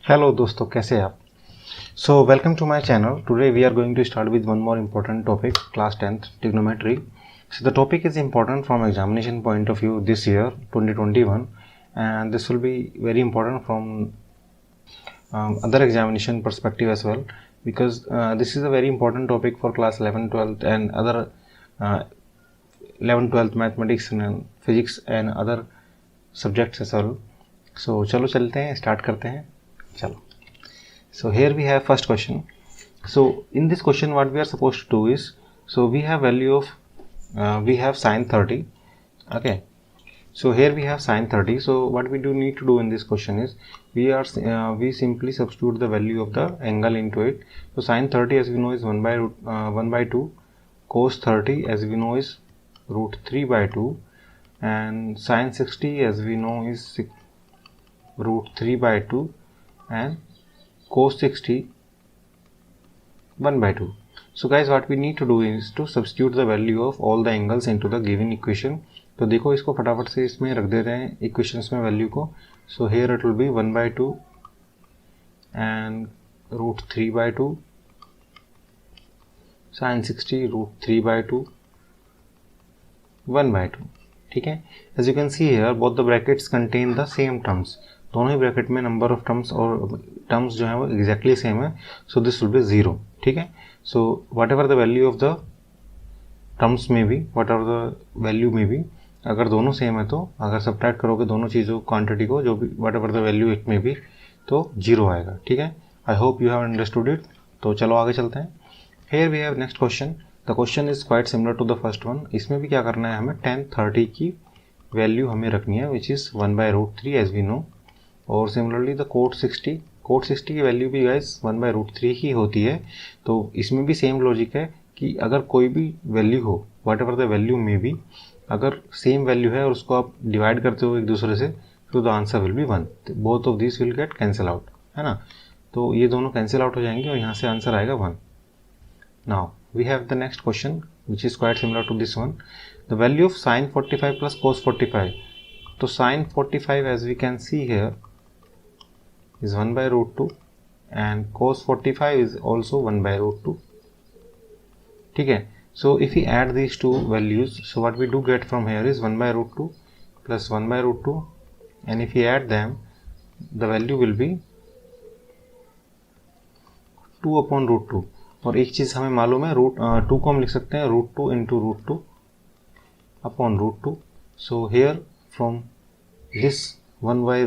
Hello दोस्तों, कैसे हैं आप? So welcome to my channel. Today we are going to start with one more important topic, class 10th trigonometry. So the topic is important from examination point of view this year 2021, and this will be very important from other examination perspective as well, because this is a very important topic for class 11, 12th and other 11, 12th mathematics and physics and other subjects as well. So चलो चलते हैं, start करते हैं. चलो. So here we have first question. So in this question what we are supposed to do is, so we have value of we have sine 30. Okay, so here we have sine 30. So what we do need to do in this question is we simply substitute the value of the angle into it. So sine 30 as we know is 1 by 2, cos 30 as we know is root 3 by 2, and sine 60 as we know is root 3 by 2, and cos 60 1 by 2. So guys, what we need to do is to substitute the value of all the angles into the given equation. तो देखो, इसको फटाफट से इसमें रख देते हैं equations में वैल्यू को. So here it will be 1 by 2 and root 3 by 2, sin 60 root 3 by 2, 1 by 2. ठीक है. As you can see here both the brackets contain the same terms. दोनों ही ब्रैकेट में नंबर ऑफ टर्म्स और terms जो है वो एग्जैक्टली सेम है. So this will be 0. ठीक है. So whatever the value of the terms में भी, वट एवर द वैल्यू में भी, अगर दोनों सेम है तो अगर सब्ट्रैक्ट करोगे दोनों चीज़ों क्वांटिटी को, जो भी whatever the value it में भी, तो 0 आएगा. ठीक है. I hope you have understood it. तो चलो आगे चलते हैं. Here we have next question. The question is quite similar to the first one. इसमें भी क्या करना है, हमें tan 30 की वैल्यू हमें रखनी है, which is 1 by root 3 as we know. और सिमिलरली द cot 60 की वैल्यू भी गाइस 1 by root 3 ही होती है. तो इसमें भी सेम लॉजिक है कि अगर कोई भी वैल्यू हो, वट एवर द वैल्यू में भी, अगर सेम वैल्यू है और उसको आप डिवाइड करते हो एक दूसरे से, तो the answer will be 1. Both of this will get cancel out, है ना. तो ये दोनों कैंसिल आउट हो जाएंगे और यहाँ से आंसर आएगा 1. Now we have the next question which is quite similar to this one. The value of sin 45 plus cos 45. तो sin 45 as we can see here is 1 by root 2 and cos 45 is also 1 by root 2. ठीक है. So if we add these two values, so what we do get from here is 1 by root 2 plus 1 by root 2, and if we add them, the value will be 2 upon root 2. और एक चीज़ हमें मालूम है, root 2 को हम लिख सकते हैं root 2 into root 2 upon root 2. So here from this 1 by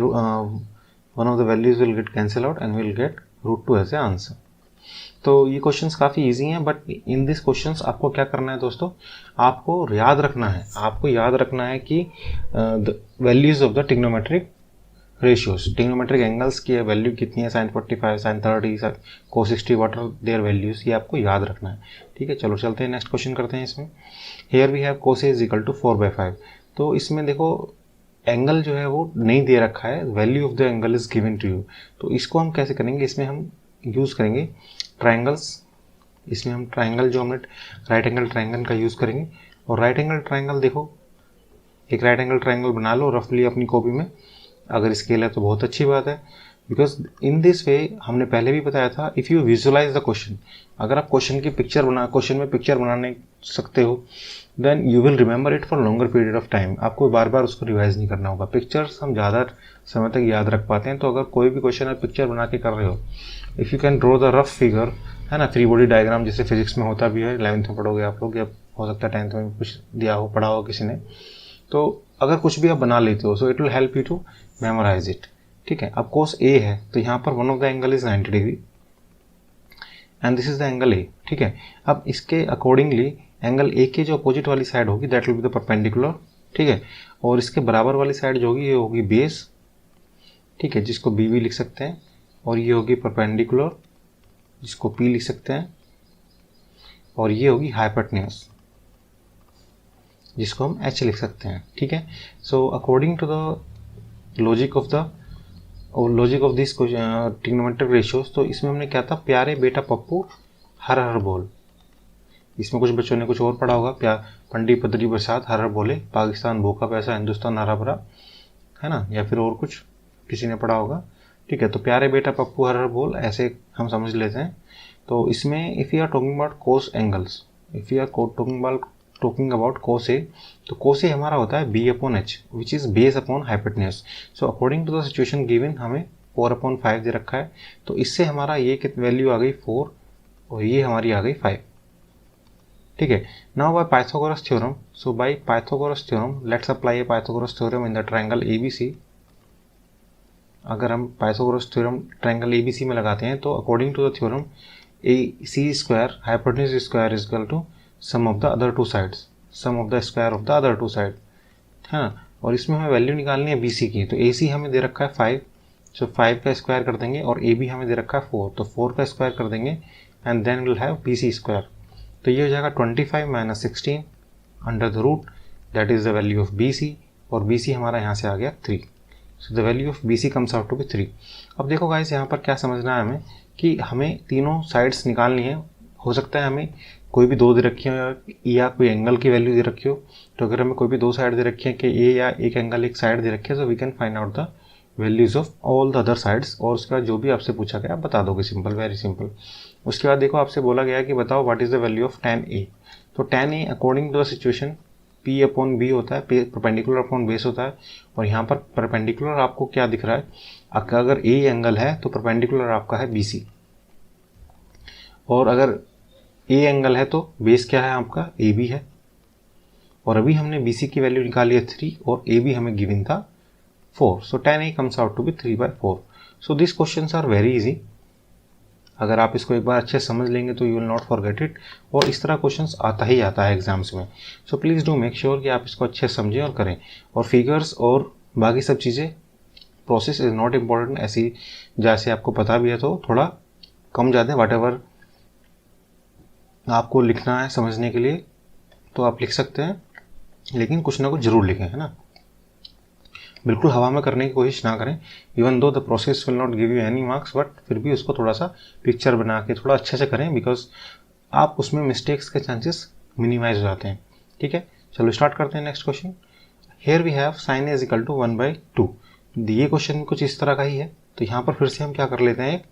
one of the values will get cancel out and we'll get root 2 as a answer. तो ये क्वेश्चंस काफ़ी इजी हैं, बट इन दिस क्वेश्चंस आपको क्या करना है दोस्तों, आपको याद रखना है कि the values of the trigonometric ratios, trigonometric angles की वैल्यू कितनी है, sin 45, sin 30, cos 60, what are their values, ये आपको याद रखना है. ठीक है. चलो चलते हैं, नेक्स्ट क्वेश्चन करते हैं. इसमें here we have cos A is equal to 4 by 5. तो इसमें देखो एंगल जो है वो नहीं दे रखा है, value of the angle is given to you. तो इसको हम कैसे करेंगे, इसमें हम यूज़ करेंगे ट्रायंगल्स. इसमें हम ट्रायंगल जो हमने राइट एंगल ट्रायंगल का यूज़ करेंगे. और राइट एंगल ट्रायंगल देखो, एक राइट एंगल ट्रायंगल बना लो रफली अपनी कॉपी में. अगर स्केल है तो बहुत अच्छी बात है, बिकॉज इन दिस वे हमने पहले भी बताया था, if you visualise the question, अगर आप क्वेश्चन में पिक्चर बनाने सकते हो, then you will remember it for longer period of time. आपको बार बार उसको रिवाइज नहीं करना होगा. पिक्चर्स हम ज़्यादा समय तक याद रख पाते हैं. तो अगर कोई भी क्वेश्चन आप पिक्चर बना के कर रहे हो, if you can draw the rough figure, है ना, 3 body डायग्राम जैसे फिजिक्स में होता भी है, 11th में पढ़ोगे आप लोग, या हो सकता है 10th में कुछ दिया हो, पढ़ा हो किसी ने. तो अगर कुछ भी आप बना लेते हो, so it will help you to memorise it. ठीक है. अब cos A है, तो यहाँ पर one of the angle is 90 degree and this is the angle A. ठीक है. अब इसके अकॉर्डिंगली एंगल A के जो अपोजिट वाली साइड होगी, that will be the perpendicular. ठीक है. और इसके बराबर वाली साइड जो होगी, ये होगी बेस. ठीक है, जिसको B भी लिख सकते हैं. और ये होगी परपेंडिकुलर, जिसको P लिख सकते हैं. और ये होगी हाइपोटेन्यूज, जिसको हम H लिख सकते हैं. ठीक है. So according to the logic of this trigonometric ratios, तो इसमें हमने क्या था, प्यारे बेटा पप्पू हर हर बोल. इसमें कुछ बच्चों ने कुछ और पढ़ा होगा, पंडी पदरी बरसात हर हर बोले, पाकिस्तान भूखा पैसा हिंदुस्तान हरा भरा, है ना, या फिर और कुछ किसी ने पढ़ा होगा. ठीक है, तो प्यारे बेटा पप्पू हर हर बोल, ऐसे हम समझ लेते हैं। तो इसमें if you are talking about cos angles, if you are talking about cos A, तो कोस ए हमारा होता है b upon H which is base upon hypotenuse. So according to the situation given हमें 4/5 दे रखा है, तो इससे हमारा ये कितनी वैल्यू आ गई 4 और ये हमारी आ गई 5। ठीक है, now bye Pythagoras theorem, so by Pythagoras theorem let's apply A Pythagoras theorem in the triangle ABC। अगर हम पाइथागोरस थ्योरम ट्रायंगल ABC में लगाते हैं तो according to the theorem AC square hypotenuse square is equal to sum of the other two sides, sum of the square of the other two side, है ना। और इसमें हमें वैल्यू निकालनी है BC की, तो AC हमें दे रखा है 5, सो 5 का स्क्वायर कर देंगे, और AB हमें दे रखा है 4, तो 4 का स्क्वायर कर देंगे and then will have BC square. तो ये हो जाएगा 25 minus 16 under the root, that is the value of BC, और BC हमारा यहाँ से आ गया 3। So the value of BC comes out to be 3। अब देखो गाइस, यहाँ पर क्या समझना है हमें कि हमें तीनों साइड्स निकालनी है। हो सकता है हमें कोई भी दो दे रखी हो या कोई एंगल की वैल्यू दे रखी हो, तो अगर हमें कोई भी दो साइड दे रखी है कि ए या एक एंगल एक साइड दे रखी है, तो we can find out the values of all the other sides, और उसके बाद जो भी आपसे पूछा गया आप बता दोगे, सिंपल, वेरी सिंपल। उसके बाद देखो आपसे बोला गया कि बताओ what is the value of tan A। तो tan A according to the situation P upon B होता है, परपेंडिकुलर अपॉन बेस होता है, और यहाँ पर परपेंडिकुलर आपको क्या दिख रहा है, अगर A एंगल है तो परपेंडिकुलर आपका है BC, और अगर A एंगल है तो बेस क्या है आपका AB है, और अभी हमने BC की वैल्यू निकाली है 3 और AB हमें गिवन था 4, so tan A comes out to be 3/4। So this questions are very easy, अगर आप इसको एक बार अच्छे से समझ लेंगे तो you will not forget it, और इस तरह क्वेश्चंस आता ही आता है एग्जाम्स में। सो प्लीज़ डू मेक श्योर कि आप इसको अच्छे से समझें और करें, और फिगर्स और बाकी सब चीज़ें, प्रोसेस इज़ नॉट इम्पॉर्टेंट, ऐसी जैसे आपको पता भी है तो थोड़ा कम ज़्यादा वट एवर आपको लिखना है समझने के लिए तो आप लिख सकते हैं, लेकिन कुछ ना कुछ ज़रूर लिखें, है ना। बिल्कुल हवा में करने की कोशिश ना करें, even though the process will not give you any marks, but फिर भी उसको थोड़ा सा पिक्चर बना के थोड़ा अच्छे से करें, बिकॉज आप उसमें मिस्टेक्स के चांसेस मिनिमाइज हो जाते हैं। ठीक है, चलो स्टार्ट करते हैं next question. Here we have sine is equal to 1/2। ये क्वेश्चन कुछ इस तरह का ही है, तो यहाँ पर फिर से हम क्या कर लेते हैं,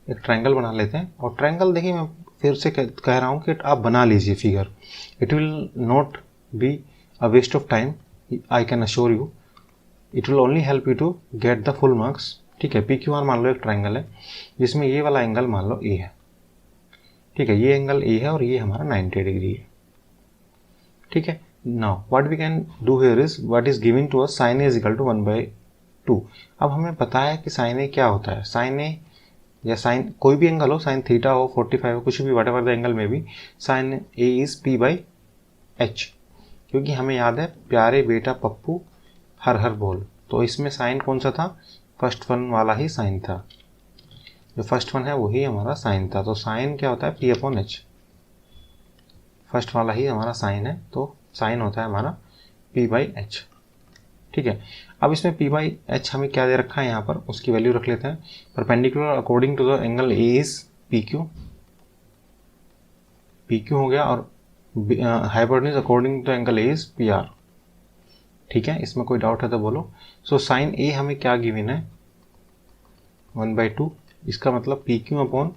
एक ट्रायंगल बना लेते हैं। और ट्रायंगल देखिए, मैं फिर से कह रहा हूँ कि आप बना लीजिए figure, it will not be a waste of time, I can assure you, it will only help you to get the full marks. ठीक है, PQR मान लो एक ट्रायंगल है जिसमें ये वाला एंगल मान लो A है। ठीक है, ये एंगल A है और ये हमारा 90 डिग्री है। ठीक है, now what we can do here is what is giving to us sine A is equal to 1/2। अब हमें पता है कि साइन A क्या होता है। साइन A या साइन कोई भी एंगल हो, साइन थीटा हो, 45 हो, कुछ भी, वट एवर द एंगल में भी, साइन A इज P/H, क्योंकि हमें याद है प्यारे बेटा पप्पू हर हर बोल, तो इसमें साइन कौन सा था, फर्स्ट वन वाला ही साइन था, जो फर्स्ट वन है वही हमारा साइन था। तो साइन क्या होता है, P/H, फर्स्ट वाला ही हमारा साइन है, तो साइन होता है हमारा P/H। ठीक है, अब इसमें P/H हमें क्या दे रखा है यहाँ पर, उसकी वैल्यू रख लेते हैं। Perpendicular according to the angle A is PQ, PQ हो गया, और hypotenuse according to angle A is PR। ठीक है, इसमें कोई डाउट है तो बोलो। सो साइन A हमें क्या गिवन है, 1/2, इसका मतलब PQ अपॉन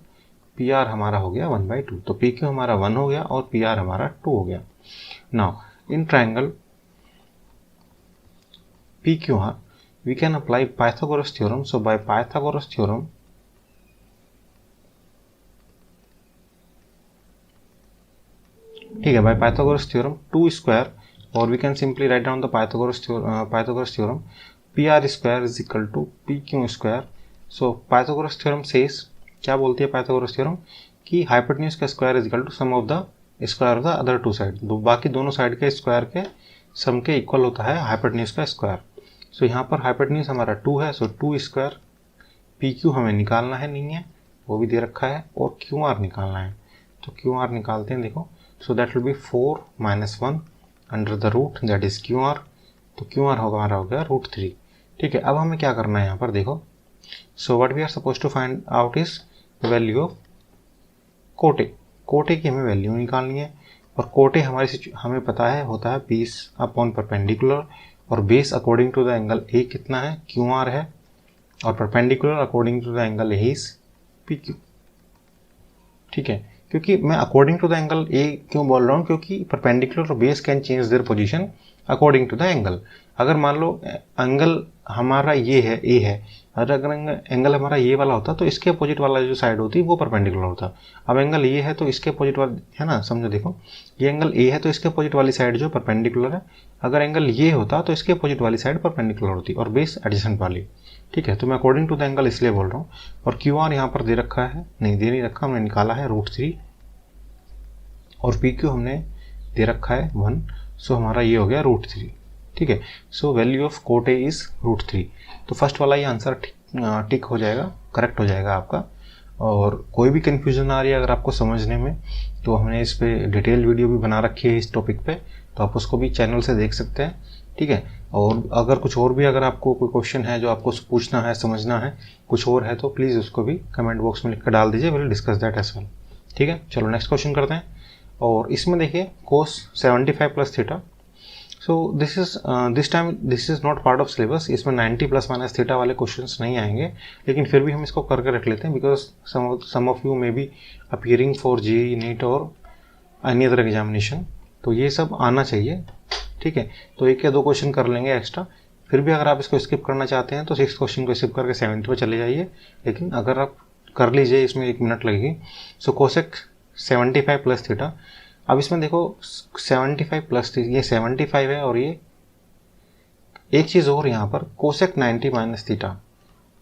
PR हमारा हो गया 1/2, तो PQ हमारा 1 हो गया और PR हमारा 2 हो गया। Now in triangle PQR we can apply Pythagoras theorem. So by Pythagoras theorem, ठीक है, बाय पाइथागोरस थ्योरम 2 स्क्वायर, और we can simply write down the Pythagoras theorem, PR square is equal to PQ square. So Pythagoras theorem says, क्या बोलती है Pythagoras theorem, कि hypotenuse का square is equal to sum of the square of the other two side, बाकी दोनों side के square के सम के इक्वल होता है हाइपोटेन्यूज का स्क्वायर। सो यहाँ पर हाइपोटेन्यूज हमारा 2 है, सो 2 स्क्वायर, PQ हमें निकालना है, नहीं है वो भी दे रखा है, और QR निकालना है, तो QR निकालते हैं। देखो, so that will be 4 - 1 under the root, that is QR, तो QR होगा हमारा हो गया √3। ठीक है, अब हमें क्या करना है यहाँ पर, देखो, so what we are suppose to find out is value of cot. Cot की हमें वैल्यू निकालनी है, और कोटे हमें पता है होता है बेस अपॉन परपेंडिकुलर, और base according to the angle A कितना है, QR है, और perpendicular according to the angle A is P Q. ठीक है, क्योंकि मैं according to the angle A क्यों बोल रहा हूँ, क्योंकि परपेंडिकुलर और base can change their position according to the angle. अगर मान लो एंगल हमारा ये है, ए है, अगर एंगल हमारा ये वाला होता तो इसके अपोजिट वाला जो साइड होती वो परपेंडिकुलर होता। अब एंगल ये है तो इसके अपोजिट वाला है ना, समझो देखो ये एंगल ए है तो इसके अपोजिट वाली साइड जो परपेंडिकुलर है, अगर एंगल ये होता तो इसके अपोजिट वाली साइड परपेंडिकुलर होती और बेस एडजेसेंट वाली। ठीक है, तो मैं अकॉर्डिंग टू द एंगल इसलिए बोल रहा हूँ। और क्यू आर यहाँ पर दे रखा है, नहीं दे नहीं रखा, हमने निकाला है √3 और पी क्यू हमने दे रखा है 1, सो हमारा ये हो गया √3। ठीक है, सो value of cot A is √3। तो फर्स्ट वाला ये आंसर टिक हो जाएगा, करेक्ट हो जाएगा आपका। और कोई भी कन्फ्यूजन आ रही है अगर आपको समझने में, तो हमने इस पे डिटेल वीडियो भी बना रखी है इस टॉपिक पे, तो आप उसको भी चैनल से देख सकते हैं। ठीक है, और अगर कुछ और भी अगर आपको कोई क्वेश्चन है जो आपको पूछना है, समझना है कुछ और है, तो प्लीज़ उसको भी कमेंट बॉक्स में लिख कर डाल दीजिए, will discuss that as well. ठीक है, चलो नेक्स्ट क्वेश्चन करते हैं। और इसमें देखिए cos 75 plus theta, so this time this is not part of syllabus, इसमें 90 प्लस माइनस थीटा वाले क्वेश्चंस नहीं आएंगे, लेकिन फिर भी हम इसको करके रख लेते हैं, because some of you may be appearing for JEE NEET और एनी अदर एग्जामिनेशन, तो ये सब आना चाहिए। ठीक है, तो एक या दो क्वेश्चन कर लेंगे एक्स्ट्रा। फिर भी अगर आप इसको स्किप करना चाहते हैं तो 6th क्वेश्चन को स्किप करके 7th पे चले जाइए, लेकिन अगर आप कर लीजिए इसमें 1 मिनट लगेगी। सो कोसेक 75 प्लस थीटा, अब इसमें देखो 75 प्लस ये 75 है, और ये एक चीज़ और यहाँ पर कोसेक 90 माइनस थीटा,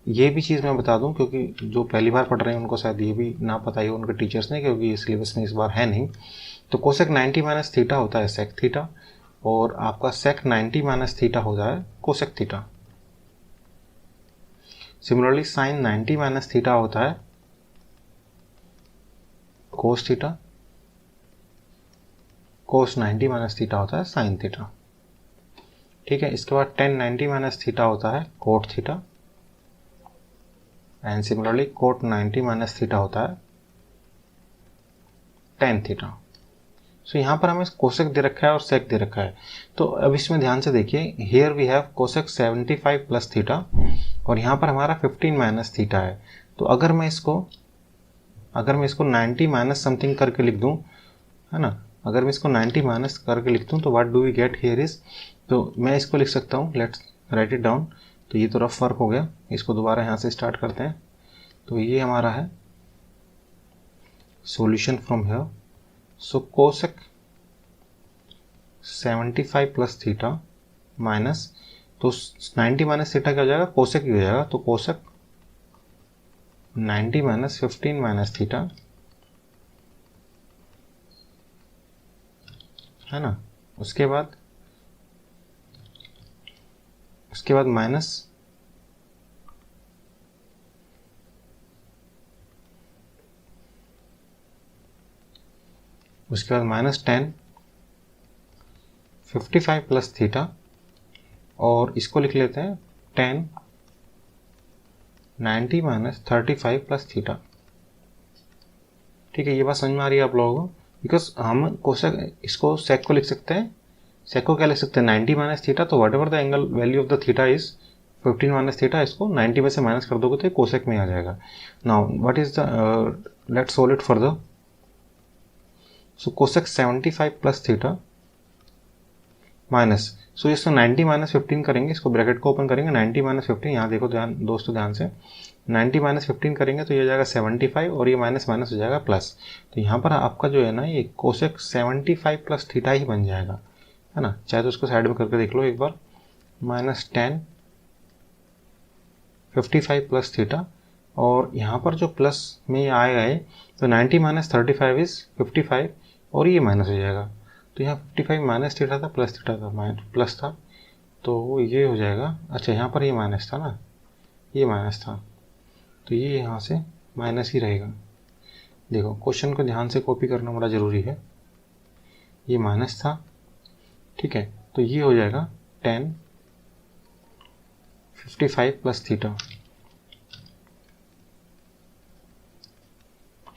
ये भी चीज़ मैं बता दूं क्योंकि जो पहली बार पढ़ रहे हैं उनको शायद ये भी ना पता ही हो उनके टीचर्स ने, क्योंकि सिलेबस में इस बार है नहीं। तो कोसेक 90 माइनस थीटा होता है सेक थीटा, और आपका सेक 90 माइनस थीटा होता है cosec theta. Similarly sign 90 minus theta होता है कोस थीटा, कोस 90 माइनस थीटा होता है साइन थीटा। ठीक है, इसके बाद टेन 90 माइनस थीटा होता है cot theta, and similarly cot 90 minus theta होता है टेन थीटा। सो यहाँ पर हमें कोसेक दे रखा है और सेक दे रखा है, तो अब इसमें ध्यान से देखिए, here we have cosec 75 plus theta, और यहाँ पर हमारा 15 माइनस थीटा है। तो अगर मैं इसको 90 माइनस समथिंग करके लिख दूँ, है ना, अगर मैं इसको 90 माइनस करके लिख दूँ तो what do we get here is, तो मैं इसको लिख सकता हूँ, लेट्स राइट इट डाउन। तो ये तो रफ वर्क हो गया, इसको दोबारा यहाँ से स्टार्ट करते हैं। तो ये हमारा है solution from here. So cosec 75 plus theta minus, तो 90 माइनस थीटा क्या हो जाएगा, कोसेक ही हो जाएगा, तो कोसेक 90 माइनस 15 माइनस थीटा, है ना। उसके बाद माइनस, उसके बाद माइनस 10 55 प्लस थीटा, और इसको लिख लेते हैं 10 90 माइनस 35 प्लस थीटा। ठीक है, ये बात समझ में आ रही है आप लोगों को, बिकॉज हम कोसेक इसको सेक को लिख सकते हैं, सेक को क्या लिख सकते हैं 90 माइनस थीटा, तो what ever the angle value of the theta is 15 minus theta, इसको 90 में से माइनस कर दोगे तो कोसेक में आ जाएगा। Now what is the, let's solve it further. So cosec 75 plus theta minus, so इसको 90 माइनस 15 करेंगे, इसको ब्रैकेट को ओपन करेंगे, 90 माइनस 15, यहाँ देखो दोस्तों ध्यान से, 90 माइनस 15 करेंगे तो ये हो जाएगा 75, और ये माइनस माइनस हो जाएगा प्लस। तो यहाँ पर आपका जो है ना, ये कोसेक 75 प्लस थीटा ही बन जाएगा, है ना। चाहे तो उसको साइड में करके देख लो एक बार, माइनस 10 55 प्लस थीटा, और यहाँ पर जो प्लस में ये आएगा है, तो 90 माइनस 35 इज 55, और ये माइनस हो जाएगा, तो यहाँ 55 माइनस थीटा था, प्लस थीटा था, प्लस था, तो ये हो जाएगा। अच्छा, यहाँ पर ये माइनस था ना, ये माइनस था, तो ये यहाँ से माइनस ही रहेगा। देखो क्वेश्चन को ध्यान से कॉपी करना बड़ा ज़रूरी है, ये माइनस था, ठीक है, तो ये हो जाएगा 10 55 प्लस थीटा।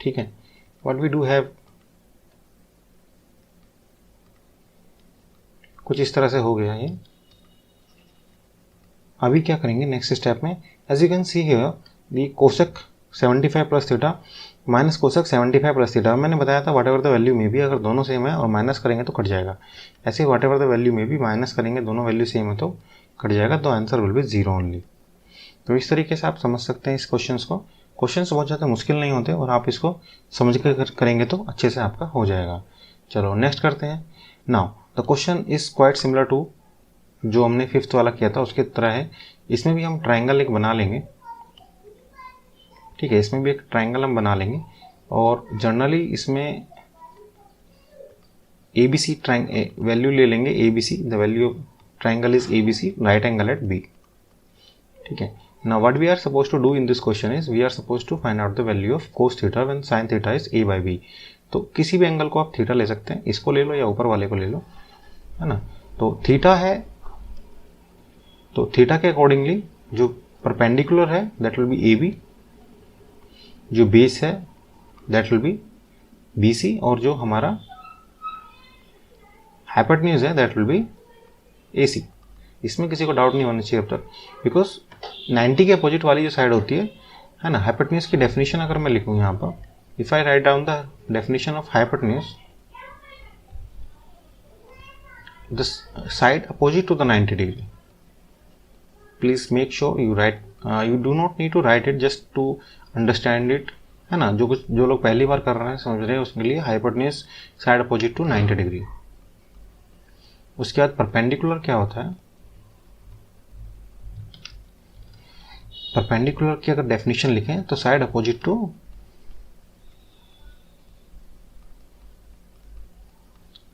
ठीक है, व्हाट वी डू हैव, कुछ इस तरह से हो गया ये। अभी क्या करेंगे नेक्स्ट स्टेप में, as you can see here the cosec 75 plus theta minus cosec 75 plus theta. मैंने बताया था व्हाट एवर द वैल्यू में भी, अगर दोनों सेम है और माइनस करेंगे तो कट जाएगा, ऐसे व्हाट एवर द वैल्यू में भी माइनस करेंगे दोनों वैल्यू सेम है तो कट जाएगा, तो आंसर विल बी 0 ओनली। तो इस तरीके से आप समझ सकते हैं इस क्वेश्चंस को। क्वेश्चंस बहुत ज़्यादा मुश्किल नहीं होते और आप इसको समझ कर करेंगे तो अच्छे से आपका हो जाएगा। चलो नेक्स्ट करते हैं। Now the question is quite similar to जो हमने 5th वाला किया था उसके तरह है। इसमें भी हम ट्राइंगल एक बना लेंगे, ठीक है, इसमें भी एक ट्राइंगल हम बना लेंगे और जनरली इसमें ABC वैल्यू ले लेंगे, ABC the value of triangle is ABC right angle at B, ठीक है। Now what we are supposed to do in this question is we are supposed to find out the value of cos theta when sin theta is a by b। तो किसी भी angle को आप theta ले सकते हैं, इसको ले लो या ऊपर वाले को ले लो, है ना। तो थीटा है, तो थीटा के अकॉर्डिंगली जो परपेंडिकुलर है दैट विल बी AB, जो बेस है दैट विल बी BC और जो हमारा हाइपोटेन्यूज है दैट विल बी AC। इसमें किसी को डाउट नहीं होना चाहिए अब तक, बिकॉज 90 के अपोजिट वाली जो साइड होती है ना, हाइपोटेन्यूज की डेफिनेशन अगर मैं लिखूँ यहाँ पर, if I write down the definition of hypotenuse, the side opposite to the 90 degree, please make sure you write, you do not need to write it just to understand it, है ना। जो लोग पहली बार कर रहे हैं समझ रहे हैं उसके लिए hypotenuse side opposite to 90 degree. उसके बाद परपेंडिकुलर क्या होता है, परपेंडिकुलर की अगर डेफिनेशन लिखें तो side opposite to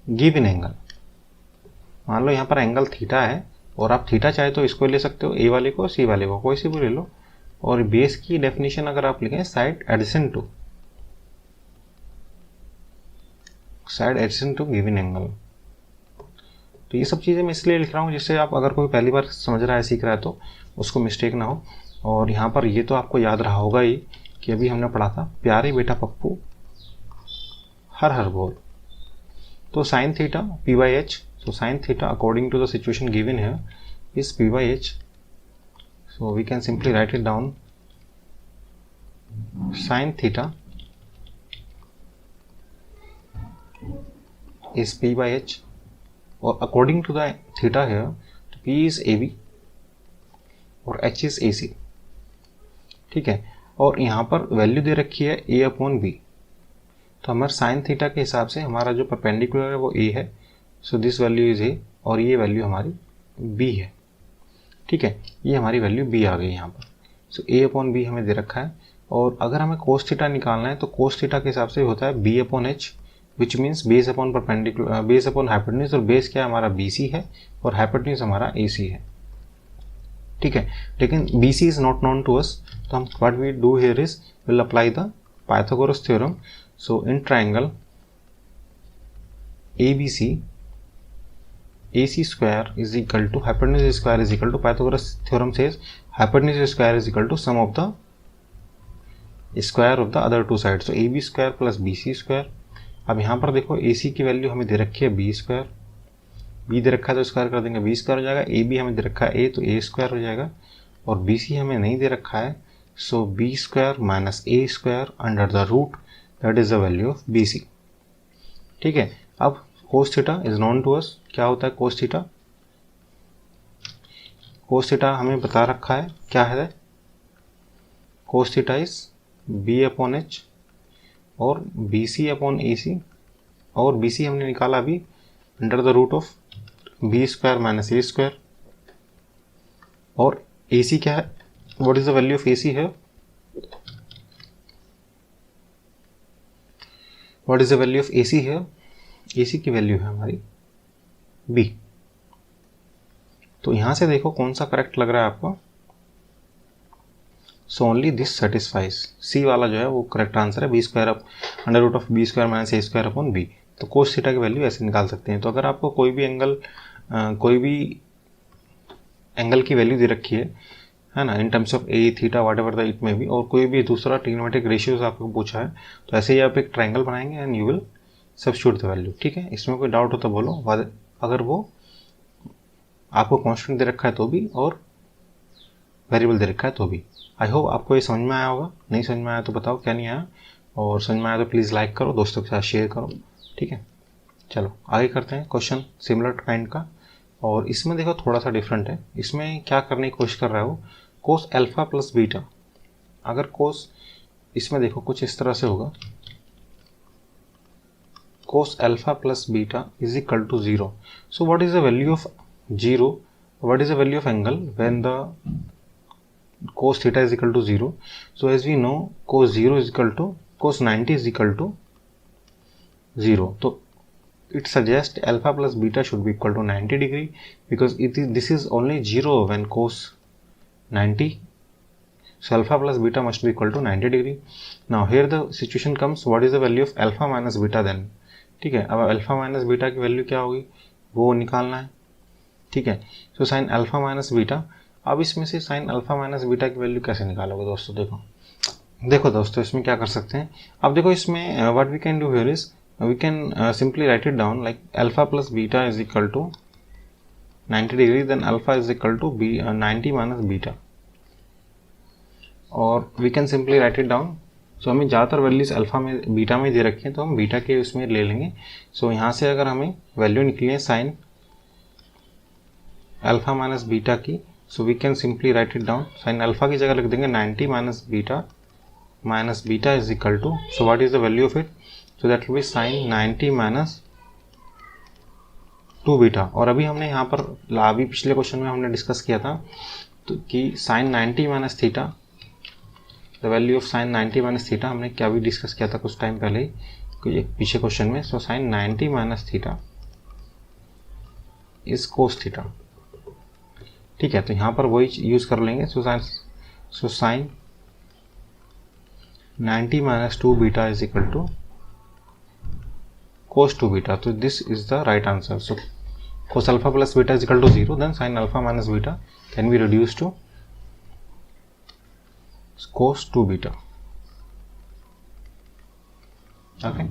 given angle. मान लो यहाँ पर एंगल थीटा है और आप थीटा चाहे तो इसको ले सकते हो, ए वाले को, सी वाले को, कोई सी भी ले लो। और बेस की डेफिनेशन अगर आप लिखें side adjacent to given angle. तो ये सब चीज़ें मैं इसलिए लिख रहा हूँ जिससे आप अगर कोई पहली बार समझ रहा है, सीख रहा है तो उसको मिस्टेक ना हो। और यहाँ पर ये तो आपको याद रहा होगा ही कि अभी हमने पढ़ा था प्यारे बेटा पप्पू हर हर बोल। तो sine theta P by H, so sin theta according to the situation given here is P by H, so we can simply write it down, sin theta is P by H और according to the theta here P is AB और H is AC, ठीक है। और यहाँ पर value दे रखी है A upon B, तो हमारे साइन थीटा के हिसाब से हमारा जो परपेंडिकुलर है वो A है, so this value is A और ये वैल्यू हमारी B है, ठीक है। ये हमारी वैल्यू B आ गई यहाँ पर, सो A अपॉन B हमें दे रखा है। और अगर हमें कोस थीटा निकालना है तो कोस थीटा के हिसाब से होता है B upon H, which means base upon perpendicular, base upon hypotenuse, और बेस क्या हमारा BC है और हाइपोटेन्यूज हमारा AC है, ठीक है। लेकिन BC is not known to us, तो हम what we do here is will apply the Pythagoras theorem. So in triangle ABC, AC square is equal to hypotenuse square is equal to Pythagoras theorem says hypotenuse square is equal to sum of the square of the other two sides. So AB square plus BC square। अब यहाँ पर देखो AC की value हमें दे रखी है B square, B दे रखा है तो स्क्वायर कर देंगे, B स्क्वायर हो जाएगा। AB हमें दे रखा है A तो A स्क्वायर हो जाएगा, और BC हमें नहीं दे रखा है, so B square minus A square under the root that is the value of BC, ठीक है। अब cos theta is known to us, क्या होता है cos थीटा? cos थीटा हमें बता रखा है क्या है, cos theta is B upon H और BC अपॉन AC, और BC हमने निकाला अभी under the root of B square minus A square, और AC क्या है, what is the value of AC है, what is the value of AC है, AC की वैल्यू है हमारी B। तो यहां से देखो कौन सा करेक्ट लग रहा है आपको, so only this satisfies, C वाला जो है वो करेक्ट आंसर है, B square up under root of B square minus A square upon B। तो कोस थीटा की वैल्यू ऐसे निकाल सकते हैं। तो अगर आपको कोई भी एंगल की वैल्यू दे रखी है ना, in terms of A theta what ever the it में भी, और कोई भी दूसरा ट्रिग्नोमेट्रिक रेशियोज आपको पूछा है, तो ऐसे ही आप एक ट्रायंगल बनाएंगे and you will substitute the value, ठीक है। इसमें कोई डाउट हो तो बोलो, अगर वो आपको कांस्टेंट दे रखा है तो भी, और वेरिएबल दे रखा है तो भी। आई होप आपको ये समझ में आया होगा। नहीं समझ में आया तो बताओ क्या नहीं आया, और समझ में आया तो प्लीज़ लाइक करो, दोस्तों के साथ शेयर करो, ठीक है। चलो आगे करते हैं क्वेश्चन सिमिलर काइंड का, और इसमें देखो थोड़ा सा डिफरेंट है। इसमें क्या करने की कोशिश कर रहा है वो, कोस अल्फा प्लस बीटा। अगर कोस, इसमें देखो कुछ इस तरह से होगा, cos alpha plus beta is equal to 0. So what is the value of 0? What is the value of angle when the cos theta is equal to 0? So as we know, cos 0 is equal to cos 90 is equal to 0. So it suggests alpha plus beta should be equal to 90 degree, because this is only 0 when cos 90. So alpha plus beta must be equal to 90 degree. Now here the situation comes, what is the value of alpha minus beta then? ठीक है, अब alpha minus beta की वैल्यू क्या होगी वो निकालना है, ठीक है। So sine alpha minus beta, अब इसमें से साइन अल्फा माइनस बीटा की वैल्यू कैसे निकालोगे दोस्तों? देखो दोस्तों इसमें क्या कर सकते हैं। अब देखो इसमें what we can do here is we can simply write it down like alpha plus beta is equal to 90 degree, then alpha is equal to 90 minus beta, और we can simply write it down. So हमें ज़्यादातर values alpha में beta में दे रखी हैं, तो हम beta के उसमें ले लेंगे। सो यहाँ से अगर हमें वैल्यू निकली है साइन अल्फा माइनस बीटा की, so we can simply write it down. Sine alpha की जगह लिख देंगे 90 minus beta is equal to, so what is the value of it? So that will be sine 90 minus 2 beta. और अभी हमने यहाँ पर अभी पिछले क्वेश्चन में हमने डिस्कस किया था तो कि sine 90 minus theta, the value of sine 90 minus theta हमने क्या भी डिस्कस किया था कुछ टाइम पहले ही एक पीछे क्वेश्चन में। So sine 90 minus theta is cos theta, ठीक है। तो यहाँ पर वही यूज कर लेंगे। So sine 90 minus 2 beta is equal to cos 2 beta, तो this is the right answer. So cos alpha plus beta is equal to 0, then sine alpha minus beta can be reduce to cos 2 beta. Okay,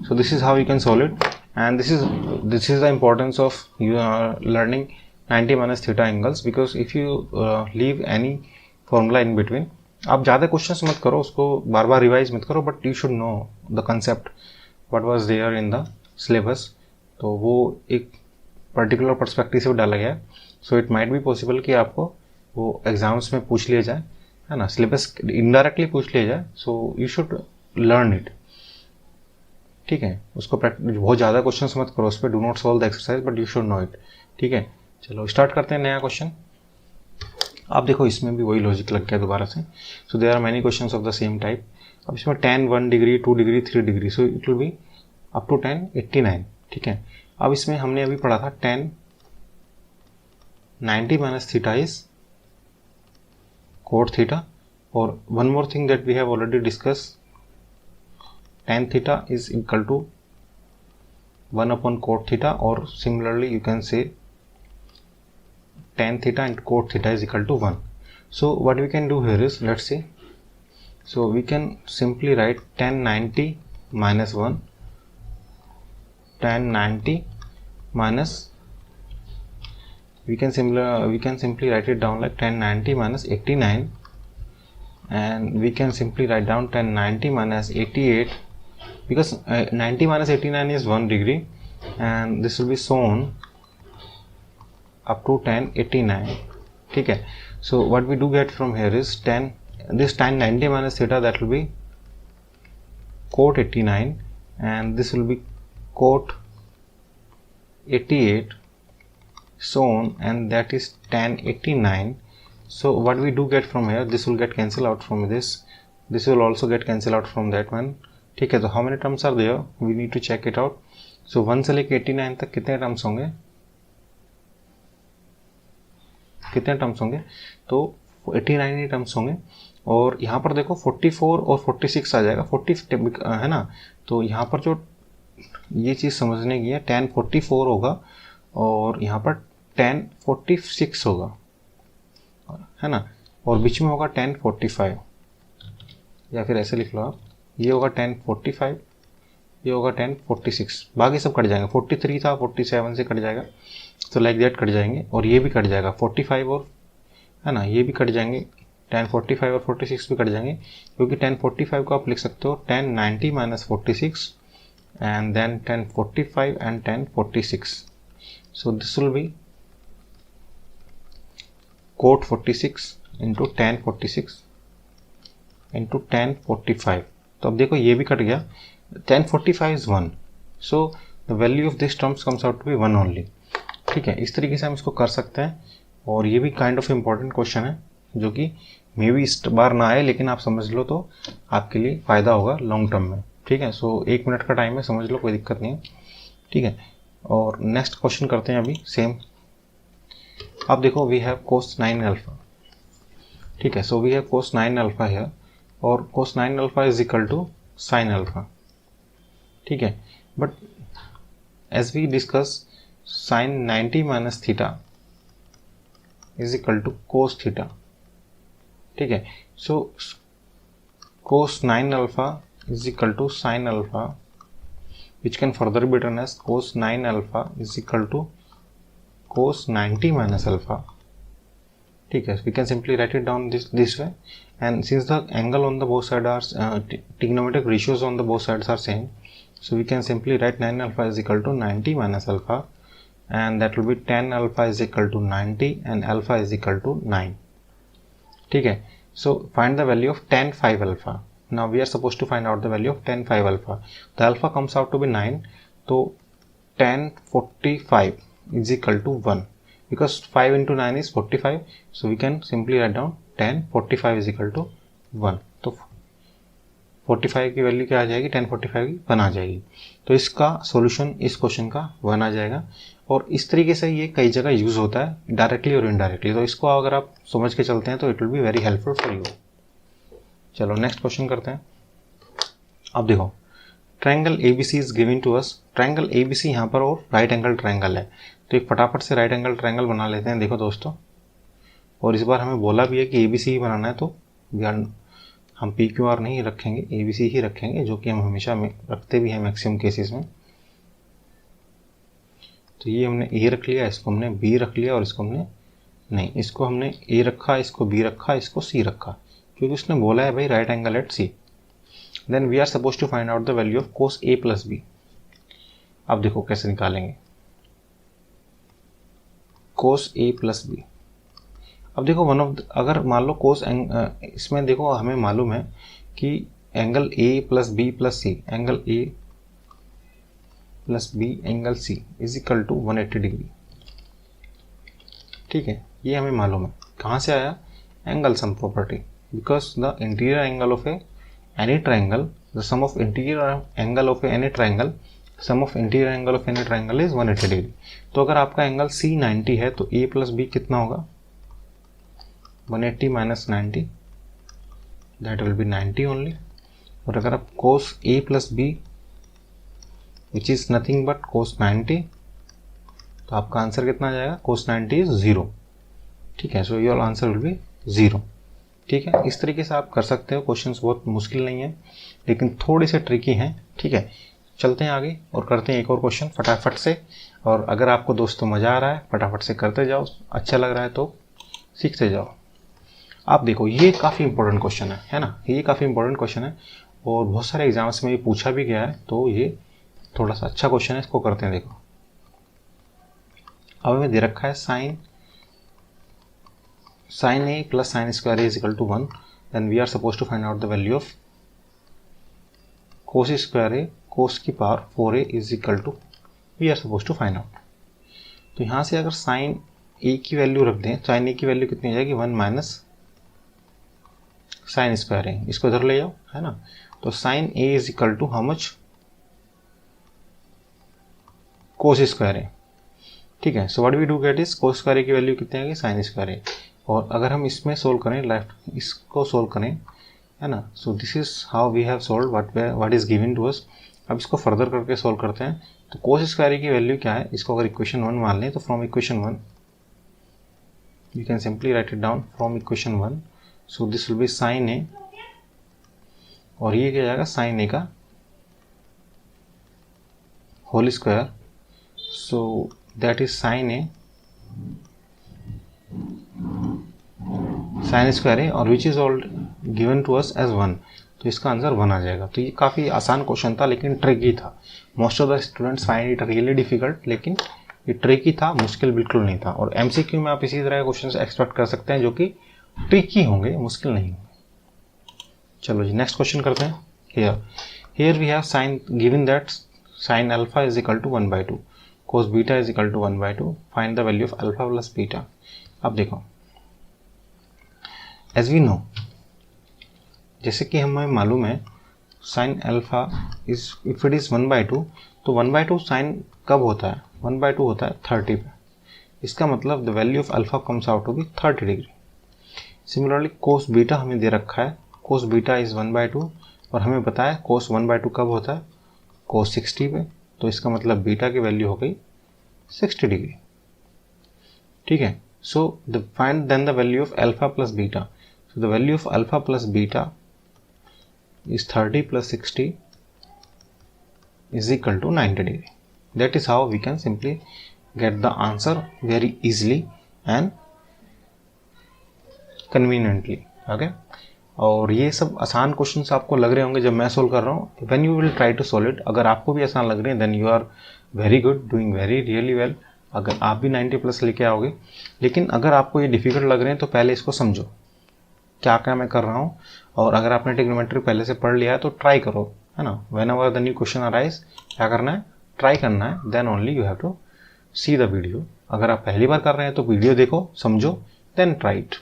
so this is how you can solve it, and this is the importance of you learning 90 minus theta angles, because if you leave any formula in between, आप ज़्यादा questions मत करो, उसको बार बार revise मत करो, but you should know the concept what was there in the syllabus. तो वो एक पर्टिकुलर पर्सपेक्टिव से डाला गया है। So it might be possible कि आपको वो एग्जाम्स में पूछ लिया जाए, है ना, सिलेबस इनडायरेक्टली पूछ लिया जाए। So you should learn it, ठीक है। उसको बहुत ज़्यादा क्वेश्चंस मत करो उस पर, do not solve the exercise, but you should no it, ठीक है। चलो स्टार्ट करते हैं नया क्वेश्चन। आप देखो इसमें भी वही लॉजिक लग गया दोबारा से। So there are many questions of the same type. अब इसमें tan 1 degree 2 degree 3 degree, so it will be up to tan 89, ठीक है। अब इसमें हमने अभी पढ़ा था tan 90 minus theta is cot theta, or one more thing that we have already discussed, tan theta is equal to 1 upon cot theta, or similarly you can say tan theta and cot theta is equal to 1. So what we can do here is, let's see, so we can simply write tan 90 minus 1, tan 90 minus, we can simply write it down like tan 90 minus 89, and we can simply write down tan 90 minus 88, because 90 minus 89 is 1 degree, and this will be shown up to tan 89, ठीक है। So what we do get from here is tan 90 minus theta, that will be cot 89, and this will be cot 88 shown, and that is tan 89. So what we do get from here, this will get cancelled out from this will also get cancelled out from that one, ठीक है। तो how many terms are there, we need to check it out. So 1 से लेके 89 तक कितने terms होंगे, तो 89 ही terms होंगे। और यहाँ पर देखो 44 और 46 आ जाएगा, 40 है ना। तो यहाँ पर जो ये चीज़ समझने की है, tan 44 होगा और यहाँ पर tan 46 होगा, है ना, और बीच में होगा tan 45, या फिर ऐसे लिख लो आप, ये होगा tan 45, ये होगा tan 46, बाकी सब कट जाएंगे। 43 था 47 से कट जाएगा, तो लाइक दैट कट जाएंगे, और ये भी कट जाएगा 45 और है ना, ये भी कट जाएंगे, tan 45 और 46 भी कट जाएंगे, क्योंकि tan 45 को आप लिख सकते हो tan 90 minus 46 and then tan 45 and tan 46. So this will be cot 46 into tan 46 into tan 45. तो अब देखो ये भी कट गया, tan 45 is 1, so the value of this terms comes out to be 1 only. ठीक है, इस तरीके से हम इसको कर सकते हैं, और ये भी काइंड ऑफ इम्पोर्टेंट क्वेश्चन है जो कि मे बी इस बार ना आए, लेकिन आप समझ लो तो आपके लिए फ़ायदा होगा लॉन्ग टर्म में। ठीक है, सो 1 मिनट का टाइम है, समझ लो, कोई दिक्कत नहीं है। ठीक है, और नेक्स्ट क्वेश्चन करते हैं अभी सेम। अब देखो वी हैव cos 9 अल्फा। ठीक है, so we have cos 9 alpha है, और cos 9 alpha is equal to sine alpha. ठीक है, but as we discuss sine 90 minus theta is equal to cos theta. ठीक है, so cos 9 alpha is equal to sine alpha, which can further be written as cos 9 alpha is equal to cos 90 minus alpha. ठीक है, we can simply write it down this way, and since the angle on the both sides are trigonometric ratios on the both sides are same, so we can simply write 9 alpha is equal to 90 minus alpha, and that will be tan alpha is equal to 90 and alpha is equal to 9. ठीक है, so find the value of tan 5 alpha. Now we are supposed to find out the value of tan 5 alpha. The alpha comes out to be 9, so tan 45 is equal to 1, because 5 into 9 is 45, so we can simply write down tan 45 is equal to 1. तो 45 की वैल्यू क्या आ जाएगी, tan 45 की 1 आ जाएगी। तो इसका solution इस क्वेश्चन का 1 आ जाएगा, और इस तरीके से ये कई जगह यूज होता है डायरेक्टली और इनडायरेक्टली, तो इसको अगर आप समझ के चलते हैं तो it will be very helpful for you. चलो नेक्स्ट क्वेश्चन करते हैं। अब देखो triangle ABC is given to us. Triangle ABC यहाँ पर और राइट एंगल ट्रायंगल है, तो एक फटाफट से राइट एंगल ट्रायंगल बना लेते हैं। देखो दोस्तों, और इस बार हमें बोला भी है कि ABC ही बनाना है, तो हम PQR नहीं रखेंगे, ABC ही रखेंगे, जो कि हम हमेशा रखते भी हैं मैक्सिमम केसेस में। तो ये हमने A रख लिया, इसको हमने B रख लिया, और इसको हमने नहीं, इसको हमने A रखा, इसको B रखा, इसको C रखा, क्योंकि उसने बोला है भाई right angle at C। Then we are suppose to find out the value of cos A plus B। अब देखो कैसे निकालेंगे cos A प्लस B। अब देखो अगर मान लो cos इसमें देखो हमें मालूम है कि angle A plus B plus C, angle A plus B angle C is equal to 180 degree. ठीक है, ये हमें मालूम है। कहाँ से आया, angle sum property, because the interior angle of any triangle, the sum of interior angle of any triangle, sum of interior angle of any triangle is 180 degree। तो अगर आपका एंगल C 90 है तो A प्लस B कितना होगा, 180 minus 90, that will be 90 only। और अगर आप cos A plus B which is nothing but cos 90, तो आपका आंसर कितना आ जाएगा, cos 90 is 0। ठीक है, so your answer will be 0। ठीक है, इस तरीके से आप कर सकते हो। क्वेश्चंस बहुत मुश्किल नहीं है, लेकिन थोड़े से ट्रिकी हैं। ठीक है, चलते हैं आगे और करते हैं एक और क्वेश्चन फटाफट से। और अगर आपको दोस्तों मज़ा आ रहा है, फटाफट से करते जाओ, अच्छा लग रहा है तो सीखते जाओ। आप देखो ये काफ़ी इंपॉर्टेंट क्वेश्चन है ना, ये काफ़ी इंपॉर्टेंट क्वेश्चन है, और बहुत सारे एग्जाम्स में ये पूछा भी गया है, तो ये थोड़ा सा अच्छा क्वेश्चन है, इसको करते हैं। देखो अब हमें दे रखा है sin A plus sin square A is equal to 1, then we are supposed to find out the value of cos square A cos की power 4A is equal to, we are supposed to find out। तो यहाँ से अगर sin A की value रख दें, sin A की value कितनी आ जाएगी, 1 माइनस sin square A, इसको इधर ले जाओ, है ना। तो sin A is equal to how much, cos square A। ठीक है, so what we do get is cos square A की वैल्यू कितनी आएगी, sin स्क्वायर A। और अगर हम इसमें सोल्व करें, लेफ्ट इसको सोल्व करें, है ना, so this is how we have solve what is given to us. अब इसको फर्दर करके सोल्व करते हैं। तो cos स्क्वायर A की वैल्यू क्या है, इसको अगर इक्वेशन 1 मान लें, तो from equation 1 you can simply write it down from equation 1। So this will be sin A, और ये क्या जाएगा, sin A का whole square, so that is sin A sign square है और which is all given to us as 1, तो इसका answer 1 आ जाएगा। तो ये काफ़ी आसान क्वेश्चन था लेकिन ट्रिकी था। Most of the students find it really difficult, लेकिन ये ट्रिकी था, मुश्किल बिल्कुल नहीं था। और एमसीक्यू में आप इसी तरह के क्वेश्चन एक्सपेक्ट कर सकते हैं जो कि ट्रिकी होंगे, मुश्किल नहीं होंगे। चलो जी नेक्स्ट क्वेश्चन करते हैं। Here we have sine given that sine alpha is equal to 1/2, cos beta is equal to 1/2, find the value of alpha plus beta. अब देखो, एज वी नो, जैसे कि हमें मालूम है sign alpha is if it is 1/2, तो 1/2 sign कब होता है? 1/2 होता है 30 पे। इसका मतलब the value of alpha comes out to be 30 degree. Similarly cos beta हमें दे रखा है, कोस बीटा इज 1/2 और हमें पता है कोस 1/2 कब होता है? कोस 60 पे। तो इसका मतलब बीटा की वैल्यू हो गई 60 डिग्री। ठीक है, so the find then the value of alpha plus beta. So the value of alpha plus beta is 30 plus 60 is equal to 90 degree. That is how we can simply get the answer very easily and conveniently. Okay? और ये सब आसान questions आपको लग रहे होंगे जब मैं सोल्व कर रहा हूँ। When you will try to solve it, अगर आपको भी आसान लग रहे हैं then you are very good, doing very really well. अगर आप भी 90 प्लस लेके आओगे। लेकिन अगर आपको ये डिफिकल्ट लग रहे हैं तो पहले इसको समझो क्या क्या मैं कर रहा हूँ। और अगर आपने ट्रिग्नोमेट्री पहले से पढ़ लिया है तो ट्राई करो, है ना। Whenever the new question arise, क्या करना है? ट्राई करना है। Then only you have to see the video. अगर आप पहली बार कर रहे हैं तो वीडियो देखो, समझो, देन ट्राई इट।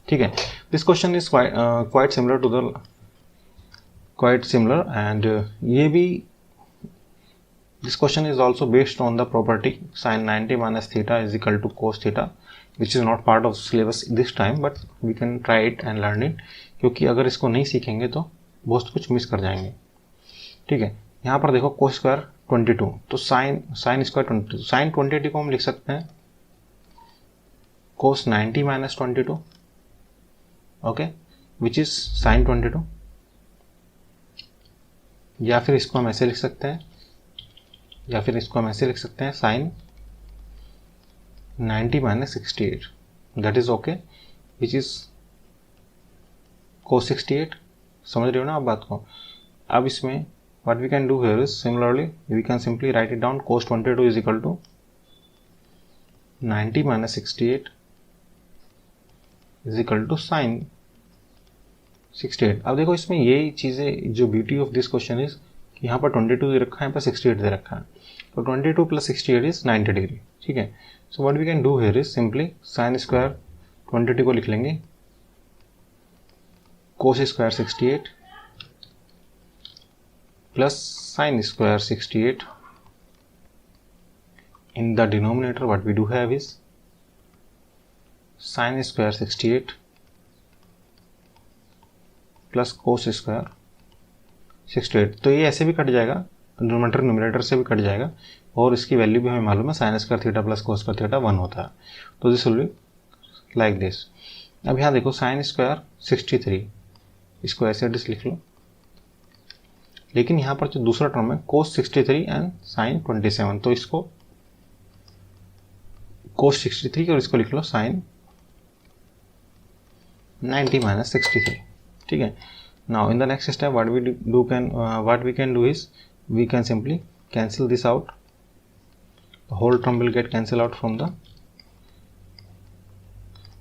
ठीक है, this question is quite similar to the quite similar and ये भी this question is also based on the property sine 90 minus theta is equal to cos theta, which is not part of syllabus this time, but we can try it and learn it, क्योंकि अगर इसको नहीं सीखेंगे तो बहुत कुछ miss कर जाएंगे। ठीक है, यहाँ पर देखो कोस स्क्वायर 22, तो साइन स्क्वायर 22, साइन 22 को हम लिख सकते हैं cos 90 minus 22, okay, which is sine 22। या फिर इसको हम ऐसे लिख सकते हैं, sign 90 minus 68, that is okay, which is cos 68। समझ रहे हो ना आप बात को। अब इसमें what we can do here is similarly we can simply write it down, cos 22 is equal to 90 minus 68 is equal to sin 68। अब देखो इसमें ये चीज़ें, जो beauty of this question is कि यहाँ पर 22 दे रखा है, यहाँ पर 68 दे रखा है, तो 22 प्लस 68 इज 90 डिग्री। ठीक है, so what we can do here is simply sine square 22 को लिख लेंगे cos square 68 plus sine square 68। In the denominator what we do have is sine square 68 plus cos square 68। तो ये ऐसे भी cut जाएगा, डिनोमिनेटर न्यूमरेटर से भी कट जाएगा, और इसकी वैल्यू भी हमें मालूम है sign square theta plus cos square theta 1 होता है। तो this will be like this. अब यहाँ देखो साइन स्क्वायर 63, इसको ऐसे डिस लिख लो, लेकिन यहाँ पर जो दूसरा टर्म है कोस 63 एंड साइन 27, तो इसको कोस 63 और इसको लिख लो साइन 90 माइनस 63। ठीक है, now in the next step what we can do is we can simply cancel this out, the whole term will get cancelled out from the,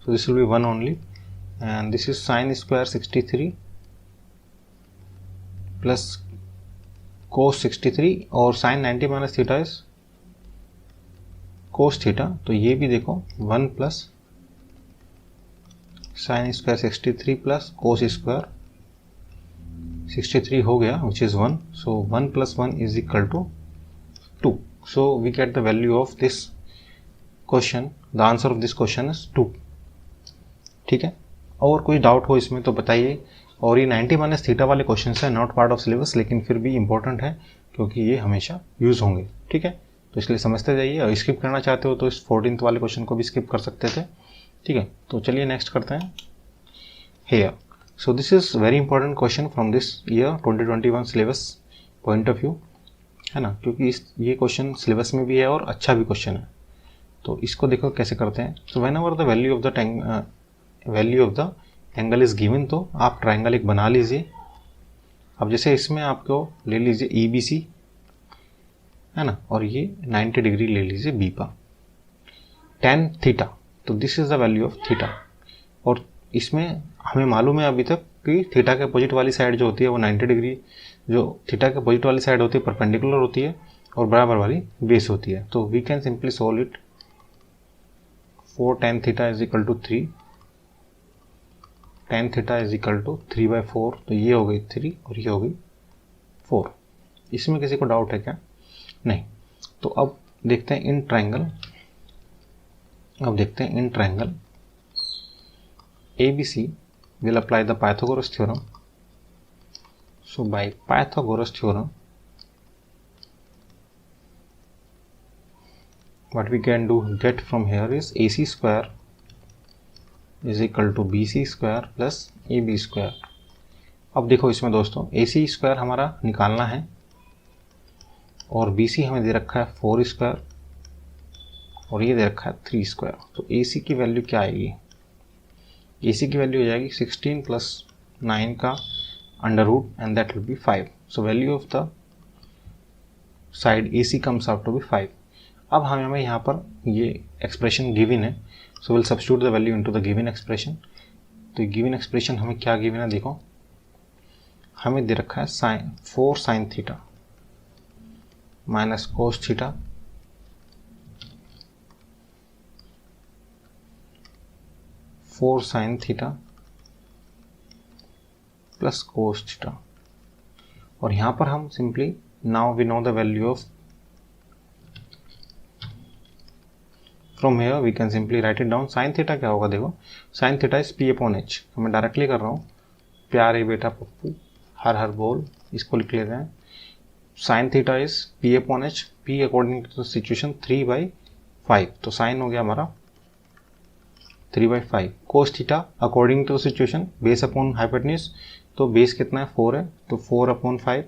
so this will be 1 only, and this is sin square 63 plus cos 63 और sin 90 minus theta is cos theta, तो ये भी देखो 1 plus sin square 63 plus cos square 63 हो गया, which is 1, so 1 plus 1 is equal to 2, so we get the value of this question, the answer of this question is 2। ठीक है, और कोई डाउट हो इसमें तो बताइए। और ये 90 माइनस थीटा वाले क्वेश्चन है, नॉट पार्ट ऑफ सिलेबस, लेकिन फिर भी इंपॉर्टेंट है क्योंकि ये हमेशा यूज होंगे। ठीक है, तो इसलिए समझते जाइए, और स्किप करना चाहते हो तो इस 14th वाले क्वेश्चन को भी स्किप कर सकते थे। ठीक है, तो चलिए नेक्स्ट करते हैं। Here, so this is very important question from this year 2021 syllabus point of view, है ना, क्योंकि ये क्वेश्चन सिलेबस में भी है और अच्छा भी क्वेश्चन है। तो इसको देखो कैसे करते हैं। so whenever the value of the angle is given, तो आप ट्राइंगल एक बना लीजिए। अब जैसे इसमें आपको ले लीजिए EBC है ना, और ये 90 डिग्री ले लीजिए बी पर। tan थीटा, तो this is the value of theta. और इसमें हमें मालूम है अभी तक कि थीटा के अपोजिट वाली साइड जो होती है वो 90 डिग्री, जो थीटा के अपोजिट वाली साइड होती है परपेंडिकुलर होती है और बराबर वाली बेस होती है। तो we can simply solve it. 4 tan theta is equal to 3, tan theta is equal to 3/4, तो ये हो गई 3 और ये हो गई 4। इसमें किसी को डाउट है क्या? नहीं। तो अब देखते हैं in triangle, ABC will apply the Pythagoras theorem. So by Pythagoras theorem, what we can get from here is AC square is equal to BC square plus AB square. अब देखो इसमें दोस्तों AC स्क्वायर हमारा निकालना है और BC हमें दे रखा है 4 स्क्वायर और ये दे रखा है 3 स्क्वायर। तो AC की वैल्यू क्या आएगी? AC की वैल्यू हो जाएगी 16 प्लस 9 का under root and that will be 5। So value of the side AC comes out to be 5। अब हमें यहाँ पर ये एक्सप्रेशन गिवन है, so will substitute the value into the given expression. तो ये गिवन एक्सप्रेशन हमें क्या गिवन है, देखो हमें दे रखा है 4 sin theta minus cos theta four sine theta plus cos theta. और यहां पर हम simply now we know the value of, from here we can simply write it down. Sine theta क्या होगा, देखो साइन थीटा इज P/H। तो मैं directly कर रहा हूँ, प्यारे बेटा पप्पू हर हर बोल, इसको लिख लेते हैं। Sine theta is P/H, P according to the situation 3/5, तो साइन हो गया हमारा 3/5। Cos theta according to situation base upon hypotenuse, तो बेस कितना है 4 है, तो 4/5।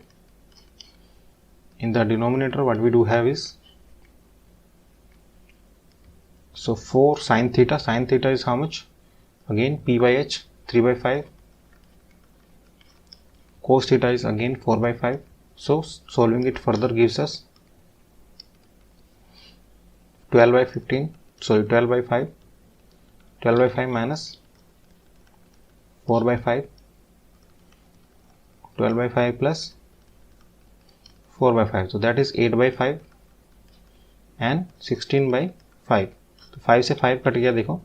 In the denominator what we do have is, so 4 sin theta, sin theta is how much, again P/H 3/5, cos theta is again 4/5. So solving it further gives us 12/15, sorry 12/5, 12/5 minus 4/5, 12/5 plus 4/5, so that is 8/5 and 16/5। तो 5 से 5 cut गया, देखो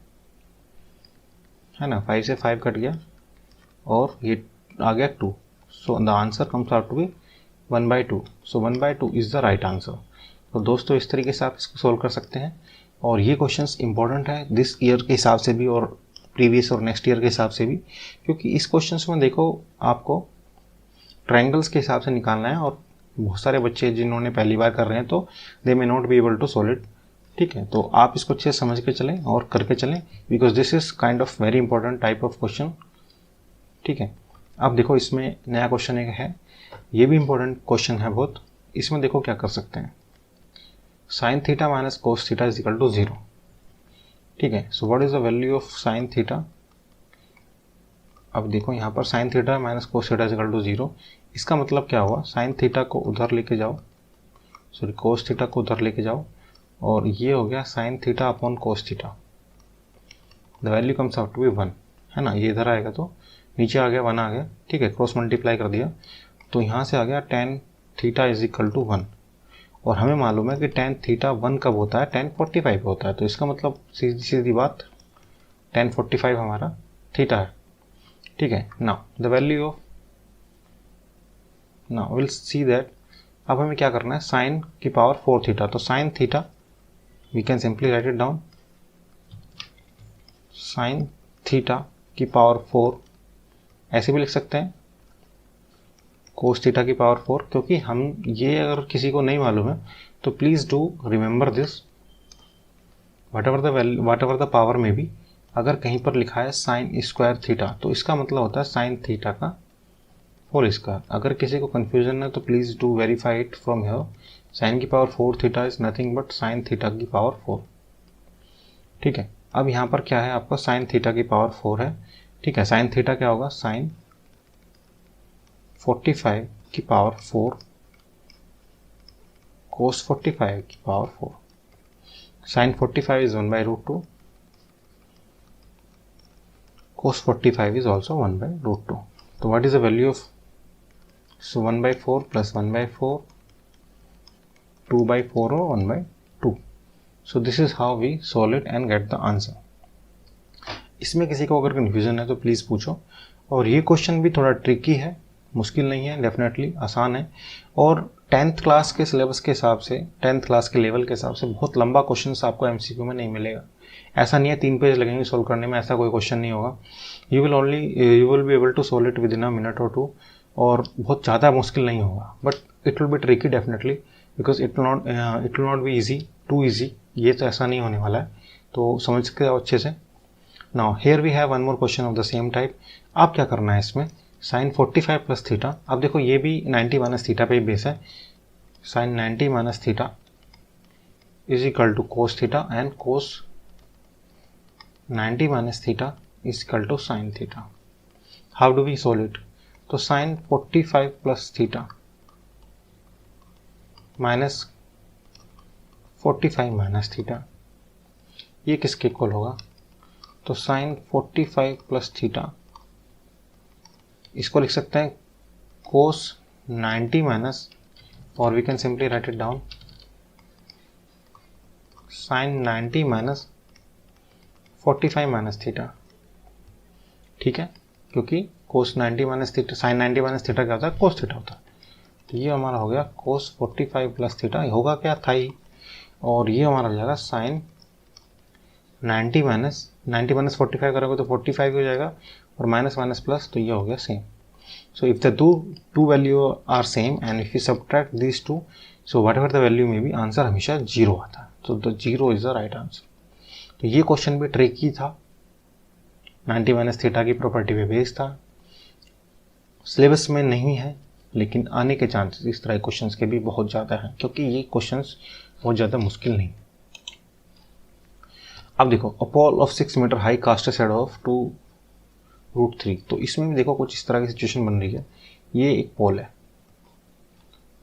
है ना, 5 से 5 cut गया और ये आ गया 2, so the answer comes out to be 1/2। so 1/2 is the right answer। तो दोस्तों इस तरीके से आप इसको सोल्व कर सकते हैं और ये क्वेश्चंस इंपॉर्टेंट है दिस ईयर के हिसाब से भी और प्रीवियस और नेक्स्ट ईयर के हिसाब से भी, क्योंकि इस क्वेश्चंस में देखो आपको ट्रायंगल्स के हिसाब से निकालना है और बहुत सारे बच्चे जिन्होंने पहली बार कर रहे हैं तो they may not be able to solve it. ठीक है, तो आप इसको अच्छे से समझ के चलें और करके चलें, because this is kind of very important type of question. ठीक है, अब देखो इसमें नया क्वेश्चन एक है, ये भी इंपॉर्टेंट क्वेश्चन है बहुत। इसमें देखो क्या कर सकते हैं, sine theta minus cos theta is equal to 0। ठीक है, so what is the value of sine theta. अब देखो यहाँ पर sine theta minus cos theta is equal to 0, इसका मतलब क्या हुआ, साइन थीटा को उधर लेके जाओ, सॉरी कोस थीटा को उधर लेके जाओ और ये हो गया sine theta upon cos theta, the value comes out to be 1, है ना। ये इधर आएगा तो नीचे आ गया 1 आ गया। ठीक है, क्रॉस मल्टीप्लाई कर दिया तो यहाँ से आ गया tan theta is equal to 1 और हमें मालूम है कि tan थीटा 1 कब होता है, tan 45 होता है। तो इसका मतलब सीधी सीधी बात tan 45 हमारा थीटा है। ठीक है, now the value of, now will see that, अब हमें क्या करना है, साइन की पावर 4 थीटा, तो sine theta we can simply write it down, sine theta की पावर 4, ऐसे भी लिख सकते हैं कोस थीटा की पावर 4, क्योंकि हम ये अगर किसी को नहीं मालूम है तो please do remember this, what ever the power में भी अगर कहीं पर लिखा है साइन स्क्वायर थीटा तो इसका मतलब होता है साइन थीटा का 4 स्क्वायर। अगर किसी को कंफ्यूजन है तो please do verify it from here, sine की power 4 theta is nothing but sine theta की पावर 4। ठीक है, अब यहाँ पर क्या है आपका साइन थीटा की पावर 4 है, ठीक है, साइन थीटा क्या होगा, साइन 45 की पावर 4 कोस 45 की power 4. Sine 45 is 1/√2. Cos 45 is also 1/√2. So what is the value of, so 1/4 plus 1/4, 2/4 or 1/2. So this is how we solve it and get the answer. इसमें किसी को अगर confusion है तो प्लीज़ पूछो. और ये क्वेश्चन भी थोड़ा ट्रिकी है, मुश्किल नहीं है, डेफिनेटली आसान है. और 10th क्लास के सिलेबस के हिसाब से, 10th क्लास के लेवल के हिसाब से बहुत लंबा क्वेश्चन आपको एमसीक्यू में नहीं मिलेगा. ऐसा नहीं है 3 पेज लगेंगे सोल्व करने में, ऐसा कोई क्वेश्चन नहीं होगा. You will be able to solve it within a minute और 2. और बहुत ज़्यादा मुश्किल नहीं होगा, but it will be tricky definitely, because it will not be easy, too easy. ये तो ऐसा नहीं होने वाला है, तो समझ के आओ अच्छे से. Now here we have one more question of the same type. आप क्या करना है इसमें, साइन 45 प्लस थीटा. अब देखो ये भी 90 माइनस थीटा पे ही बेस है. Sine 90 minus theta is equal to cos theta, and cos 90 minus theta is equal to sine theta. How do we solve it, तो sine 45 plus theta minus 45 minus theta, ये किसके equal होगा, तो sine 45 plus theta, इसको लिख सकते हैं cos 90 minus, और we can simply write it down sine 90 minus 45 minus theta. ठीक है, क्योंकि cos 90 minus theta, sine 90 minus theta क्या होता है, कोस थीटा होता है. तो ये हमारा हो गया कोस 45 प्लस थीटा, होगा क्या था ही, और ये हमारा हो जाएगा साइन 90 माइनस 45 करोगे तो 45 हो जाएगा, और माइनस माइनस प्लस, तो ये हो गया same. So if the two value are same and if you subtract this two, so whatever the value में भी आंसर हमेशा 0 आता है. तो the 0 is the right answer. तो ये क्वेश्चन भी ट्रिकी था, 90 माइनस थीटा की प्रॉपर्टी पे बेस्ड था. सिलेबस में नहीं है, लेकिन आने के चांसेस इस तरह क्वेश्चंस के भी बहुत ज़्यादा हैं, क्योंकि ये क्वेश्चंस बहुत ज़्यादा मुश्किल नहीं. अब देखो, a pole of 6 metre high cast a shadow of 2√3. तो इसमें भी देखो कुछ इस तरह की सिचुएशन बन रही है. ये एक पोल है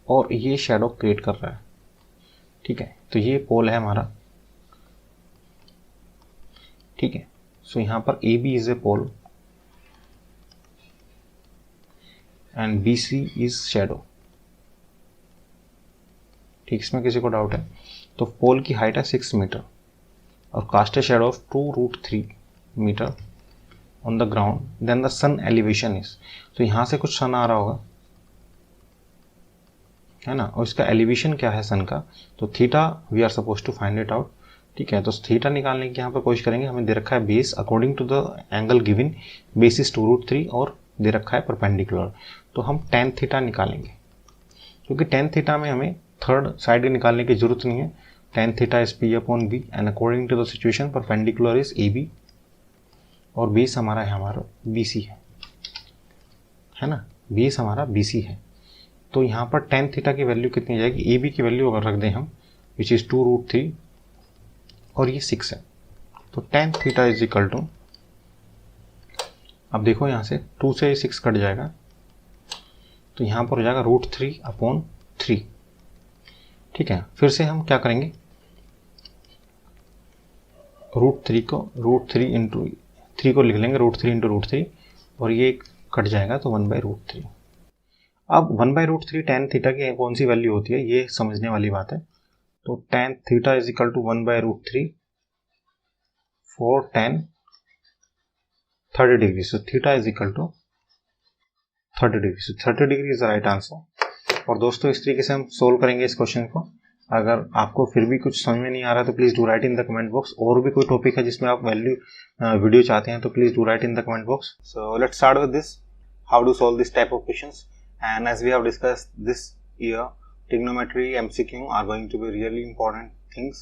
और ये शैडो क्रिएट कर रहा है. ठीक है, तो ये पोल है हमारा. ठीक है, सो यहाँ पर A B is a pole and B C is shadow. ठीक, इसमें किसी को डाउट है, तो पोल की हाइट है 6 मीटर और cast a shadow of 2√3 metre on the ground, then the sun elevation is. तो यहाँ से कुछ सन आ रहा होगा, है ना, और इसका एलिवेशन क्या है सन का, तो theta we are suppose to find it out. ठीक है, तो थीटा निकालने की यहाँ पर कोशिश करेंगे. हमें दे रखा है base according to the angle given, base is 2√3 और दे रखा है परपेंडिकुलर. तो हम tan थीटा निकालेंगे, क्योंकि tan थीटा में हमें थर्ड साइड निकालने की जरूरत नहीं है. tan theta is P upon B and according to the situation perpendicular is AB, और बेस हमारा BC है ना, बेस हमारा BC है. तो यहाँ पर tan थीटा की वैल्यू कितनी जाएगी, AB की वैल्यू अगर रख दें हम, विच इज 2√3 और ये 6 है, तो tan theta is equal to, अब देखो यहाँ से 2 से 6 कट जाएगा, तो यहाँ पर हो जाएगा √3/3. ठीक है, फिर से हम क्या करेंगे, √3 इंटू 3 को लिख लेंगे, √3 इंटू √3, और ये कट जाएगा तो 1/√3. अब 1/√3 tan थीटा की कौन सी वैल्यू होती है, ये समझने वाली बात है. तो tan theta is equal to 1/√3 for tan 30 degree. So theta is equal to 30 degree. So 30 degree is the right answer. और दोस्तों, इस तरीके से हम सोल्व करेंगे इस क्वेश्चन को. अगर आपको फिर भी कुछ समझ में नहीं आ रहा तो please do write in the comment box. और भी कोई टॉपिक है जिसमें आप वीडियो चाहते हैं तो please do write in the comment box. So let's start with this, how to solve this type of questions. And as we have discussed this year, trigonometry MCQ are going to be really important things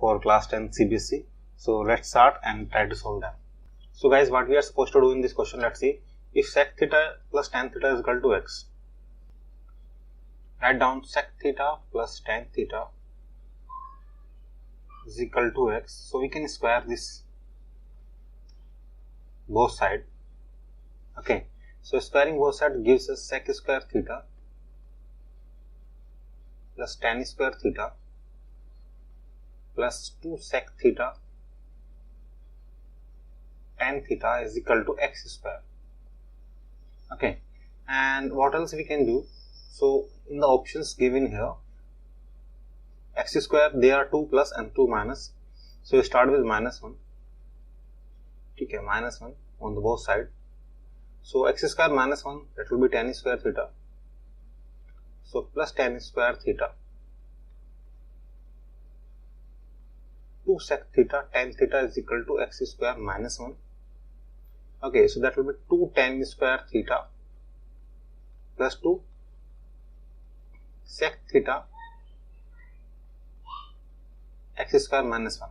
for class 10 CBSE. So let's start and try to solve them. So guys, what we are supposed to do in this question, let's see. If sec theta plus tan theta is equal to x, write down sec theta plus tan theta is equal to x. So we can square this both side. Okay, so squaring both sides gives us sec square theta plus tan square theta plus 2 sec theta tan theta is equal to x square. Okay, and what else we can do? So in the options given here, x square, there are 2 plus and 2 minus, so we start with minus 1. Okay, minus 1 on the both side. So x square minus 1, that will be tan square theta. So plus tan square theta 2 sec theta tan theta is equal to x square minus 1. Okay, so that will be 2 tan square theta plus 2 sec theta x square minus 1.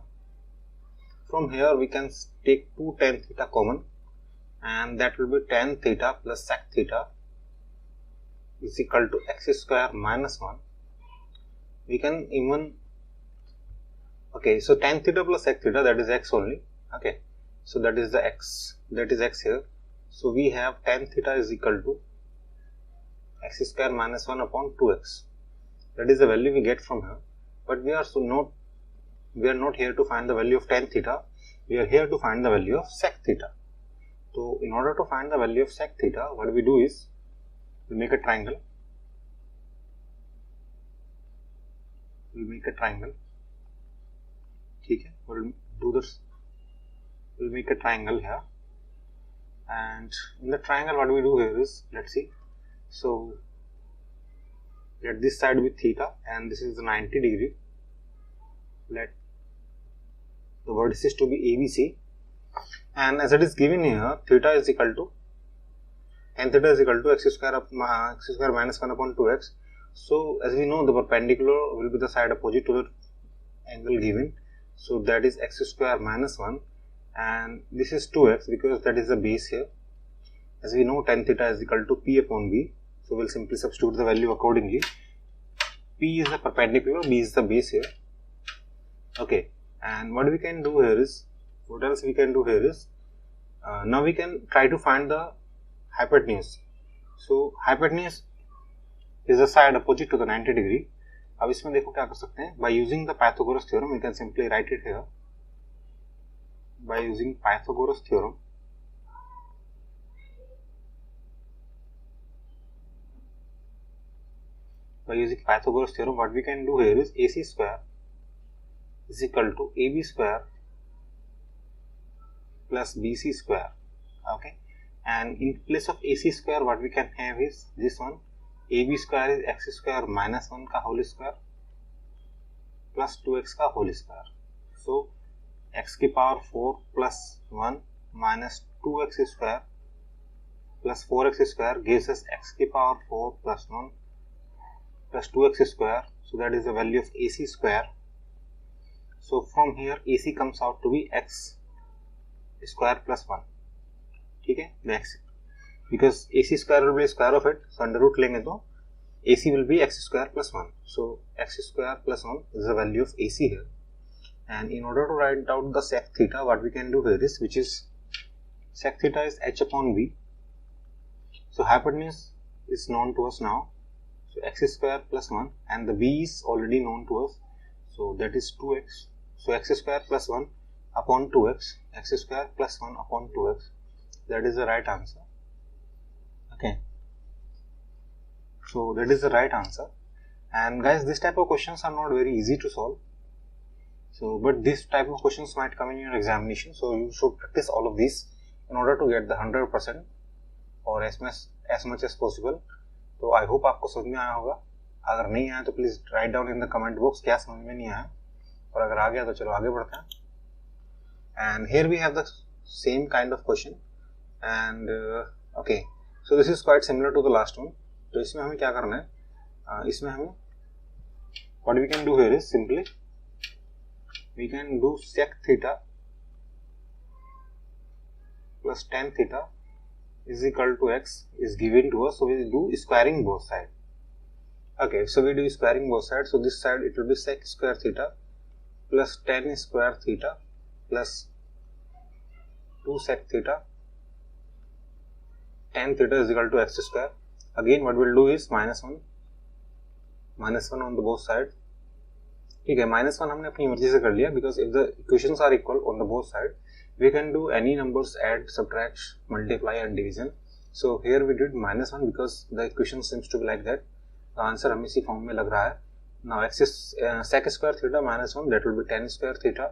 From here we can take 2 tan theta common, and that will be tan theta plus sec theta is equal to x square minus 1. We can even, okay, so tan theta plus sec theta, that is x only. Okay, so that is the x, that is x here. So we have tan theta is equal to x square minus 1 upon 2x. That is the value we get from here. But we are not here to find the value of tan theta. We are here to find the value of sec theta. So in order to find the value of sec theta, what we do is we make a triangle. We'll make a triangle. Okay, we'll do this. We'll make a triangle here, and in the triangle what we do here is, let's see, so let this side be theta and this is the 90 degree. Let the vertices to be ABC, and as it is given here, theta is equal to tan theta is equal to x square minus 1 upon 2x. So as we know, the perpendicular will be the side opposite to the angle given, so that is x square minus 1, and this is 2x because that is the base here. As we know, tan theta is equal to p upon b, so we'll simply substitute the value accordingly. P is the perpendicular, b is the base here. Okay, and what we can do here is, what else we can do here is, now we can try to find the hypotenuse. So hypotenuse is the side opposite to the 90 degree. अब इसमें देखो क्या कर सकते हैं, by using the Pythagoras theorem we can simply write it here. By using Pythagoras theorem, what we can do here is AC square is equal to AB square plus BC square. Okay, and in place of AC square what we can have is this one, AB square is x square minus 1 का whole square plus 2x का whole square. So x की power 4 plus 1 minus 2x square plus 4x square gives us x की power 4 plus 1 plus 2x square. So that is the value of AC square. So from here AC comes out to be x square plus 1. ठीक है, next, because AC square will be square of it, so under root लेंगे तो AC will be x square plus 1. So x square plus 1 is the value of AC here. And in order to write out the sec theta, what we can do here is, which is sec theta is h upon b. So hypotenuse is known to us now. So x square plus 1, and the b is already known to us. So that is 2x. So x square plus 1 upon 2x, x square plus 1 upon 2x. That is the right answer. Okay. So that is the right answer. And guys, this type of questions are not very easy to solve. So, but this type of questions might come in your examination. So you should practice all of these in order to get the 100% or as much as possible. तो I hope आपको समझ में आया होगा. अगर नहीं आया तो please write down in the comment box क्या समझ में नहीं आया, और अगर आ गया तो चलो आगे बढ़ते हैं. And here we have the same kind of question, and okay, so this is quite similar to the last one. तो इसमें हमें क्या करना है, इसमें हमें what we can do here is simply we can do sec theta plus tan theta is equal to x is given to us, so we do squaring both sides. Okay, so we do squaring both sides. So this side it will be sec square theta plus tan square theta plus 2 sec theta tan theta is equal to x square. Again what we'll do is minus one on the both side. ठीक है, minus one हमने अपनी मर्जी से कर लिया because if the equations are equal on the both side we can do any numbers add, subtract, multiply and division. So here we did minus one because the equation seems to be like that. The answer हमें इसी form में लग रहा है. Now x sec square theta minus one that will be tan square theta.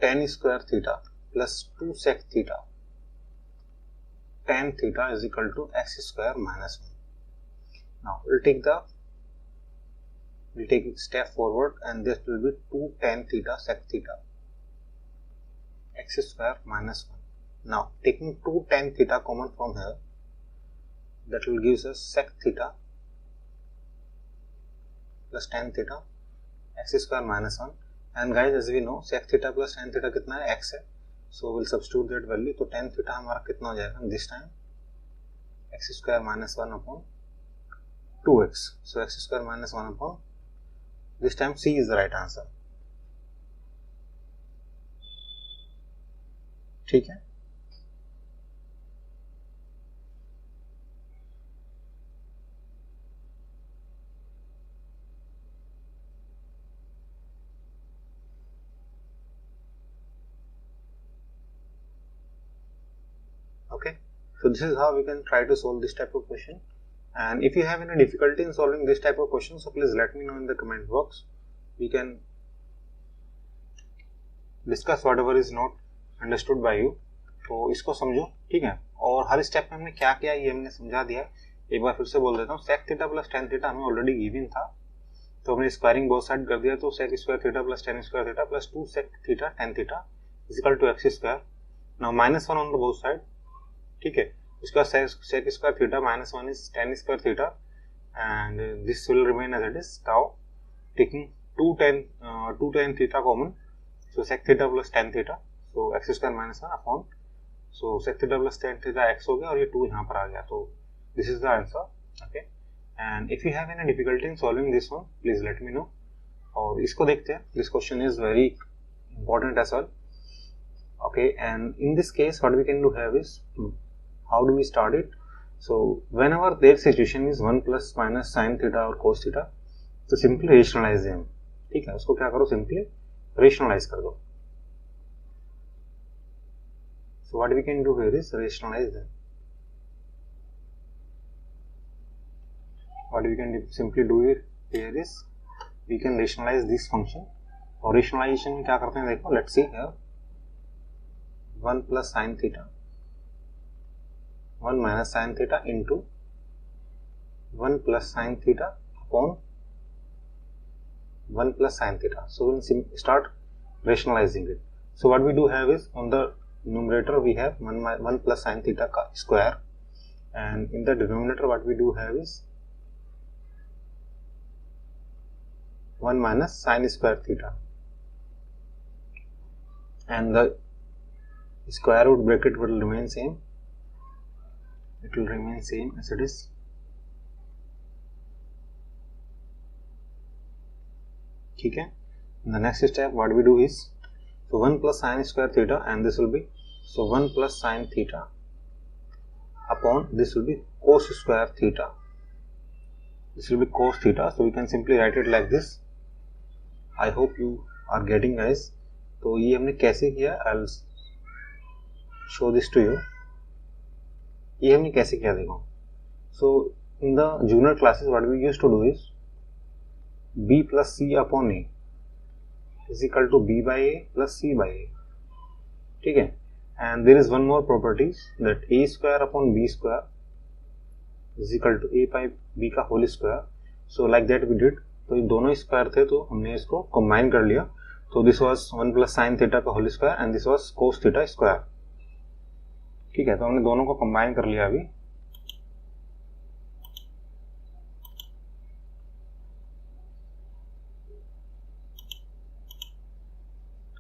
tan square theta plus 2 sec theta. tan theta is equal to x square minus 1. Now we'll take a step forward and this will be 2 tan theta sec theta x square minus 1. Now taking 2 tan theta common from here, that will give us sec theta plus tan theta x square minus 1. And guys, as we know sec theta plus tan theta कितना है, x है. So we'll substitute that value. तो tan theta हमारा कितना हो जाएगा this time, x square minus 1 upon 2x. So x square minus 1 upon, this time C is the right answer. ठीक है. Okay, so this is how we can try to solve this type of question. And if you have any difficulty in solving this type of question, so please let me know in the comment box. We can discuss whatever is not understood by you. तो इसको समझो, ठीक है. और हर step में हमने क्या किया ये हमने समझा दिया. एक बार फिर से बोल देता हूँ. sec theta plus tan theta हमें ऑलरेडी गिवन था, तो हमने स्क्वायरिंग बोथ साइड कर दिया. तो sec square theta plus tan square theta plus 2 sec theta tan theta is equal to x square. Now minus one on the both side, ठीक है. उसका sec square theta minus one is tan square theta and this will remain as it is. Now taking 2 tan theta common, so sec theta plus tan theta, so x square minus one upon, so sec theta plus tan theta x हो गया और ये 2 यहाँ पर आ गया. तो this is the answer. Okay, and if you have any difficulty in solving this one please let me know. और इसको देखते हैं. This question is very important as well. Okay, and in this case what we can do have is, how do we start it? So whenever their situation is 1 plus minus sin theta or cos theta, तो simply rationalize them. ठीक है, उसको क्या करो, simply rationalize कर दो. So what we can do here is rationalize them. What we can simply do here is we can rationalize this function. और rationalization में क्या करते हैं देखो, let's see here. 1 plus sin theta 1 minus sin theta into 1 plus sin theta upon 1 plus sin theta. So we'll start rationalizing it. So what we do have is, on the numerator we have 1 plus sin theta square, and in the denominator what we do have is 1 minus sin square theta, and the square root bracket will remain same. It will remain same as it is. ठीक है. The next step what we do is, so 1 plus sin square theta and this will be, so 1 plus sin theta upon this will be cos square theta. This will be cos theta. So we can simply write it like this. I hope you are getting, guys. तो ये हमने कैसे किया, I'll show this to you. ये हमने कैसे किया देखो. So in the junior classes what we used to do is b plus c upon a is equal to b by a plus c by a. ठीक है. And there is one more properties, that a square upon b square is equal to a by b का whole square. So like that we did. तो ये दोनों square थे तो हमने इसको कंबाइन कर लिया. तो this was 1 plus sin theta का whole square and this was cos theta square. ठीक है, तो हमने दोनों को कंबाइन कर लिया अभी.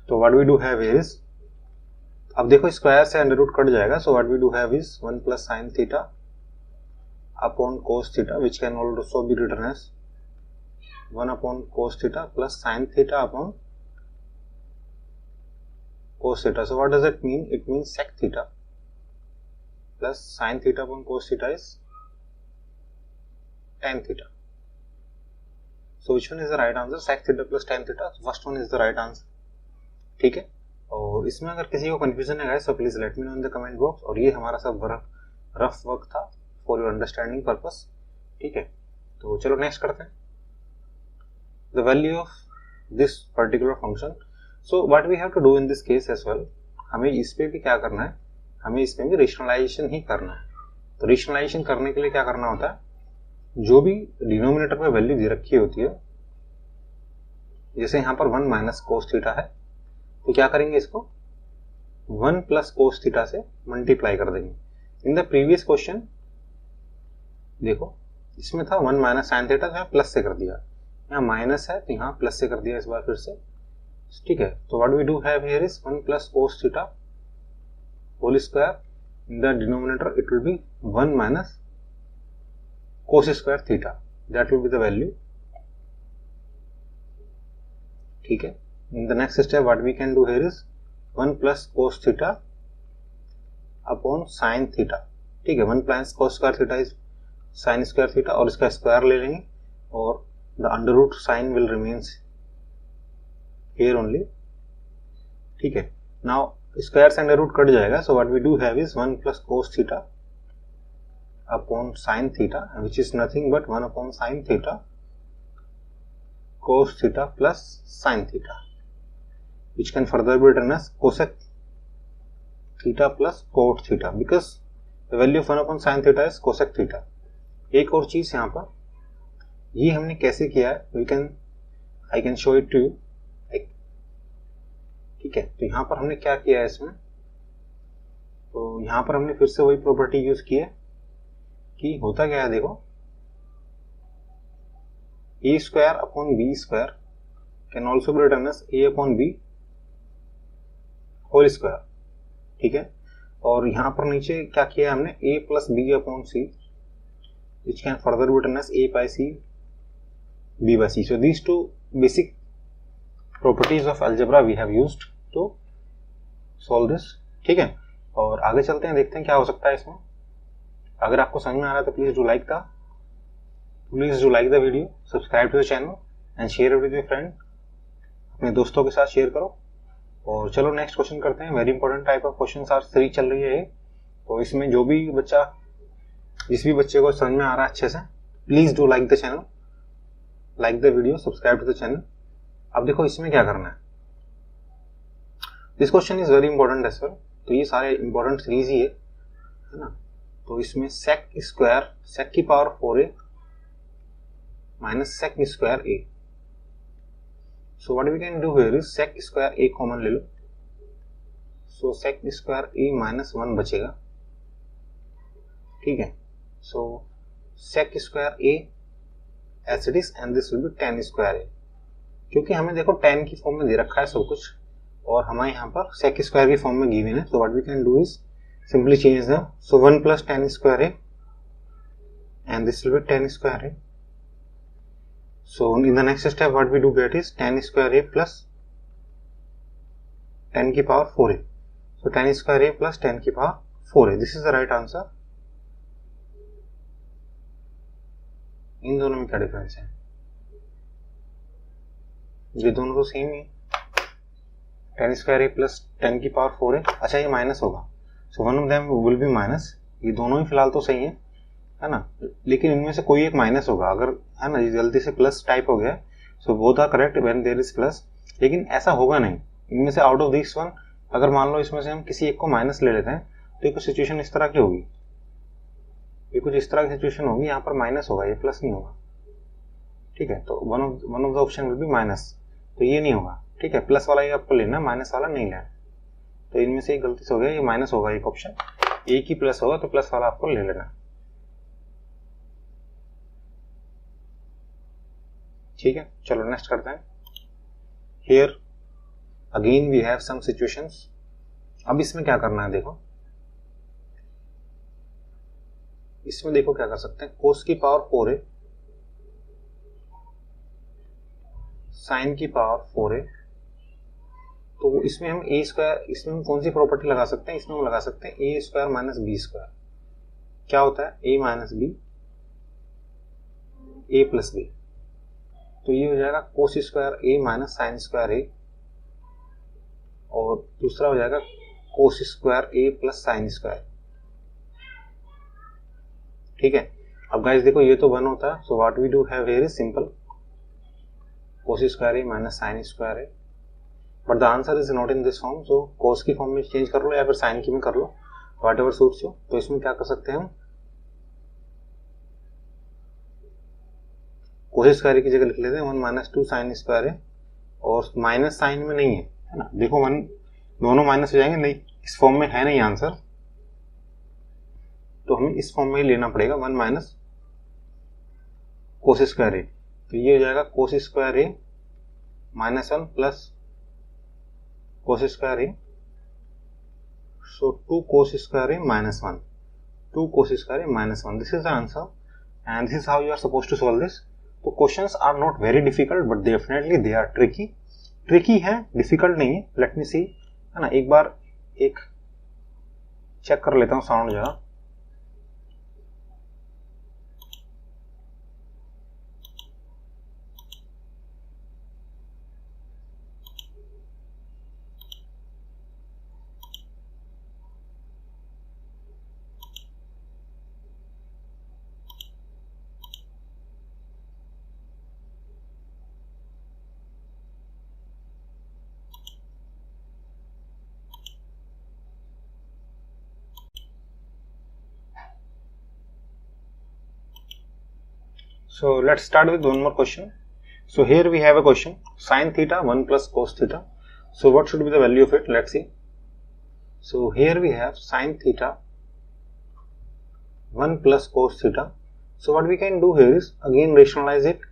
तो what we do have is, अब देखो स्क्वायर से अंडर रूट कट जाएगा. So what we do have is 1 plus sin theta upon cos theta, which can also be written as 1 upon cos theta plus sin theta upon cos theta. So what does it mean? It means sec theta. plus sin theta upon cos theta is tan theta. So which one is the right answer? Sec theta plus tan theta. First one is the right answer. ठीक है, और इसमें अगर किसी को confusion है guys, so please let me know in the comment box. और ये हमारा सब रफ वर्क था for your understanding purpose. ठीक है, तो चलो नेक्स्ट करते हैं. The value of this particular function. So what we have to do in this case as well, हमें इस पे भी क्या करना है, हमें इसमें भी रेशनलाइजेशन ही करना है. तो रेशनलाइजेशन करने के लिए क्या करना होता है, जो भी डिनोमिनेटर पे वैल्यू दे रखी होती है, जैसे यहाँ पर 1 माइनस कोस थीटा है, तो क्या करेंगे, इसको 1 प्लस कोस थीटा से मल्टीप्लाई कर देंगे. इन द प्रीवियस क्वेश्चन देखो, इसमें था 1 माइनस साइन थीटा, तो यहाँ प्लस से कर दिया, यहाँ माइनस है तो यहाँ प्लस से कर दिया इस बार फिर से. ठीक है, तो what we do have here is 1 plus cos theta whole square. In the denominator it will be 1 minus cos square theta, that will be the value. ठीक है, in the next step what we can do here is 1 plus cos theta upon sin theta. ठीक है, 1 plus cos square theta is sin square theta, और इसका square ले लेंगे और the under root sin will remains here only. ठीक है, now square से अंडर रूट कट जाएगा, so what we do have is 1 plus cos theta upon sin theta, which is nothing but 1 upon sin theta cos theta plus sin theta, which can further be written as cosec theta plus cot theta, because the value of 1 upon sin theta is cosec theta. एक और चीज यहाँ पर, ये हमने कैसे किया है, I can show it to you. ठीक है, तो यहाँ पर हमने क्या किया है इसमें, तो यहाँ पर हमने फिर से वही प्रॉपर्टी यूज की है कि होता क्या है, देखो A square upon B square can also be written as A upon B whole square. ठीक है, और यहां पर नीचे क्या किया हमने, A plus B upon C, which can further be written as A by C B by C. So these two basic properties of algebra we have used to solve this. ठीक है, और आगे चलते हैं, देखते हैं क्या हो सकता है इसमें. अगर आपको समझ में आ रहा है तो please do like the video, subscribe to the channel and share with your friend. अपने दोस्तों के साथ शेयर करो. और चलो नेक्स्ट क्वेश्चन करते हैं. Very important type of question are 3 चल रही है, तो इसमें जो भी बच्चा, जिस भी बच्चे को समझ में आ रहा है अच्छे से, please do like the channel, like the video, subscribe to the channel. अब देखो इसमें क्या करना है, this question is very important as well. तो ये सारे इंपॉर्टेंट सीरीज ही है ना. तो इसमें सेक स्क्वायर, सेक की power 4a minus sec square a. So what we can do here is sec square a common ले लो. सो सेक स्क्वायर a माइनस 1 बचेगा. ठीक है, so sec square a as it is and this will be tan square a. क्योंकि हमें देखो tan की फॉर्म में दे रखा है सब कुछ, और हमें यहाँ पर सेक स्क्वायर की फॉर्म में गिवन है. So what we can do is simply change them. So 1 plus tan square a and this will be tan square a. So in the next step what we do get is tan square a plus tan की power 4a. So tan square a plus tan की power 4a. This is the right answer. इन दोनों में क्या difference है, ये दोनों तो same ही है. tan square a plus tan की power 4a. अच्छा, ये माइनस होगा, so one of them will be minus. ये दोनों ही फिलहाल तो सही है ना, लेकिन इनमें से कोई एक माइनस होगा, अगर है ना, जल्दी से प्लस टाइप हो गया, so both are correct when there is plus. लेकिन ऐसा होगा नहीं, इनमें से आउट ऑफ दिस वन, अगर मान लो इसमें से हम किसी एक को माइनस ले लेते हैं, तो एक सिचुएशन इस तरह की होगी, ये कुछ इस तरह की सिचुएशन होगी, यहाँ पर माइनस होगा, ये प्लस नहीं होगा. ठीक है, तो one of the option will be minus, तो ये नहीं होगा. ठीक है, प्लस वाला ही आपको लेना, माइनस वाला नहीं लेना. तो इनमें से एक गलती से हो गया, ये माइनस होगा एक ऑप्शन, एक ही प्लस होगा, तो प्लस वाला आपको ले लेना. ठीक है, चलो नेक्स्ट करते हैं. Here again we have some situations. अब इसमें क्या करना है, देखो इसमें देखो क्या कर सकते हैं, कोस की पावर 4a साइन की पावर 4a. तो इसमें हम ए स्क्वायर, इसमें हम कौन सी प्रॉपर्टी लगा सकते हैं, इसमें हम लगा सकते हैं A square minus B square. क्या होता है a minus B a plus B, तो ये हो जाएगा cos square a minus sine square a, और दूसरा हो जाएगा cos square a plus sine square. ठीक है, अब गाइस देखो ये तो 1 होता है, so what we do have here is simple cos square a minus sine square a, but the answer is not in this form, so cos की form में चेंज कर लो या फिर साइन की में कर लो, व्हाट एवर सूट्स यू। तो इसमें क्या कर सकते हैं हम, कोस स्क्वायर की जगह लिख लेते हैं 1 माइनस 2 साइन स्क्वायर है, और माइनस साइन में नहीं है ना, देखो 1 दोनों माइनस हो जाएंगे, नहीं इस फॉर्म में है नहीं आंसर, तो हमें इस फॉर्म में ही लेना पड़ेगा 1 माइनस कोस स्क्वायर ए, तो ये हो जाएगा cos square A minus 1 plus cos square A, so 2 cos square A minus 1, 2 cos square A minus 1, this is the answer and this is how you are suppose to solve this. तो questions are not very difficult but definitely they are tricky, tricky है, difficult नहीं है। Let me सी, है ना, एक बार एक check कर लेता हूँ साउंड जरा। So let's start with one more question. So here we have a question, sin theta 1 plus cos theta. So what should be the value of it? Let's see. So here we have sin theta 1 plus cos theta. So what we can do here is again rationalize it.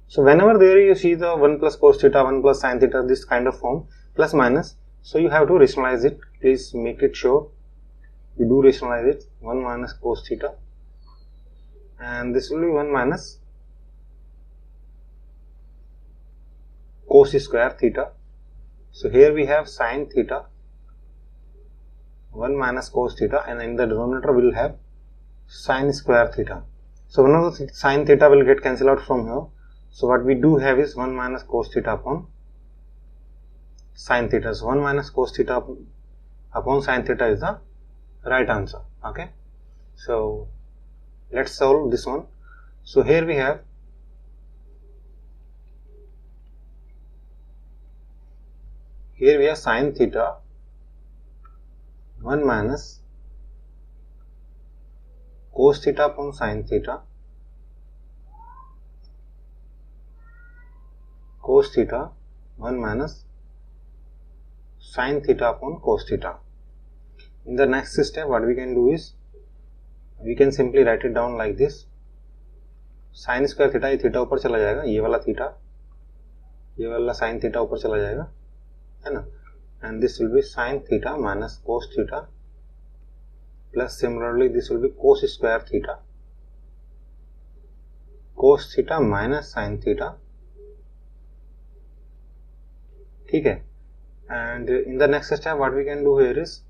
So whenever there you see the 1 plus cos theta, 1 plus sin theta, this kind of form, plus minus, so you have to rationalize it. Please make it sure you do rationalize it. 1 minus cos theta, and this will be 1 minus cos square theta. So here we have sin theta 1 minus cos theta, and in the denominator we will have sin square theta. So one of the sin theta will get cancelled out from here. So what we do have is 1 minus cos theta upon sin theta. So 1 minus cos theta upon sin theta is the right answer. Okay, so let's solve this one. So here we have sin theta 1 minus cos theta upon sin theta, cos theta 1 minus sin theta upon cos theta. In the next step what we can do is we can simply write it down like this. sin square theta, ये theta ऊपर चला जाएगा, ये वाला theta, ये वाला sin theta ऊपर चला जाएगा, है ना, and this will be sin theta minus cos theta plus similarly this will be cos square theta, cos theta minus sin theta. ठीक है, and in the next step what we can do here is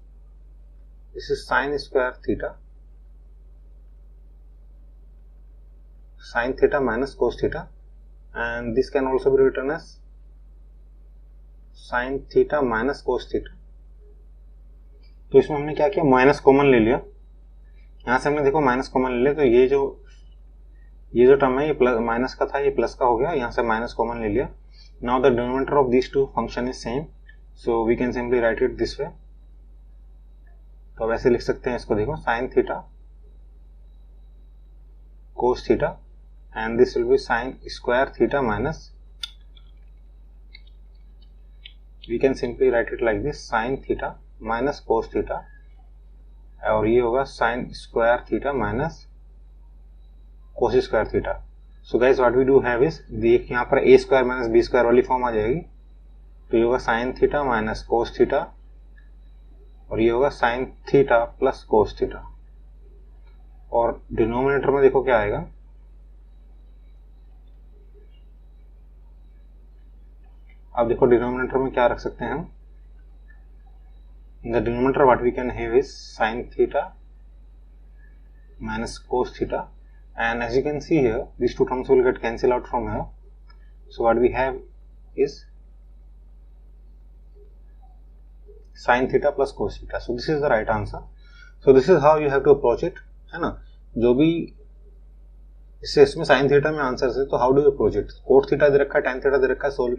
this is sin square theta, sin theta minus cos theta, and this can also be written as sin theta minus cos theta. तो इसमें हमने क्या किया, minus common ले लिया, यहाँ से हमने देखो माइनस कॉमन ले लिया, तो ये जो टर्म है ये प्लस माइनस का था, ये प्लस का हो गया, यहाँ से माइनस कॉमन ले लिया. Now the denominator of this two function is same, so we can simply write it this way. तो अब ऐसे लिख सकते हैं इसको, देखो sine theta cos theta and this will be sine square theta minus, we can simply write it like this, sine theta minus cos theta, और ये होगा sine square theta minus cos square theta. So guys what we do have is, देख यहाँ पर ए square minus B square वाली form आ जाएगी, तो ये होगा sign theta minus cos theta, और ये होगा sign theta plus cos theta, और डिनोमिनेटर में देखो क्या आएगा, अब देखो डिनोमिनेटर में क्या रख सकते हैं हम, In the denominator, what we can have is sin theta minus cos theta, and as you can see here, these two terms will get cancelled out from here. So what we have is sin theta plus cos theta. So this is the right answer. So this is how you have to approach it, है ना. जो भी इससे इसमें sin theta में answer है, तो how do you approach it? cot theta दे रखा है, tan theta दे रखा है, so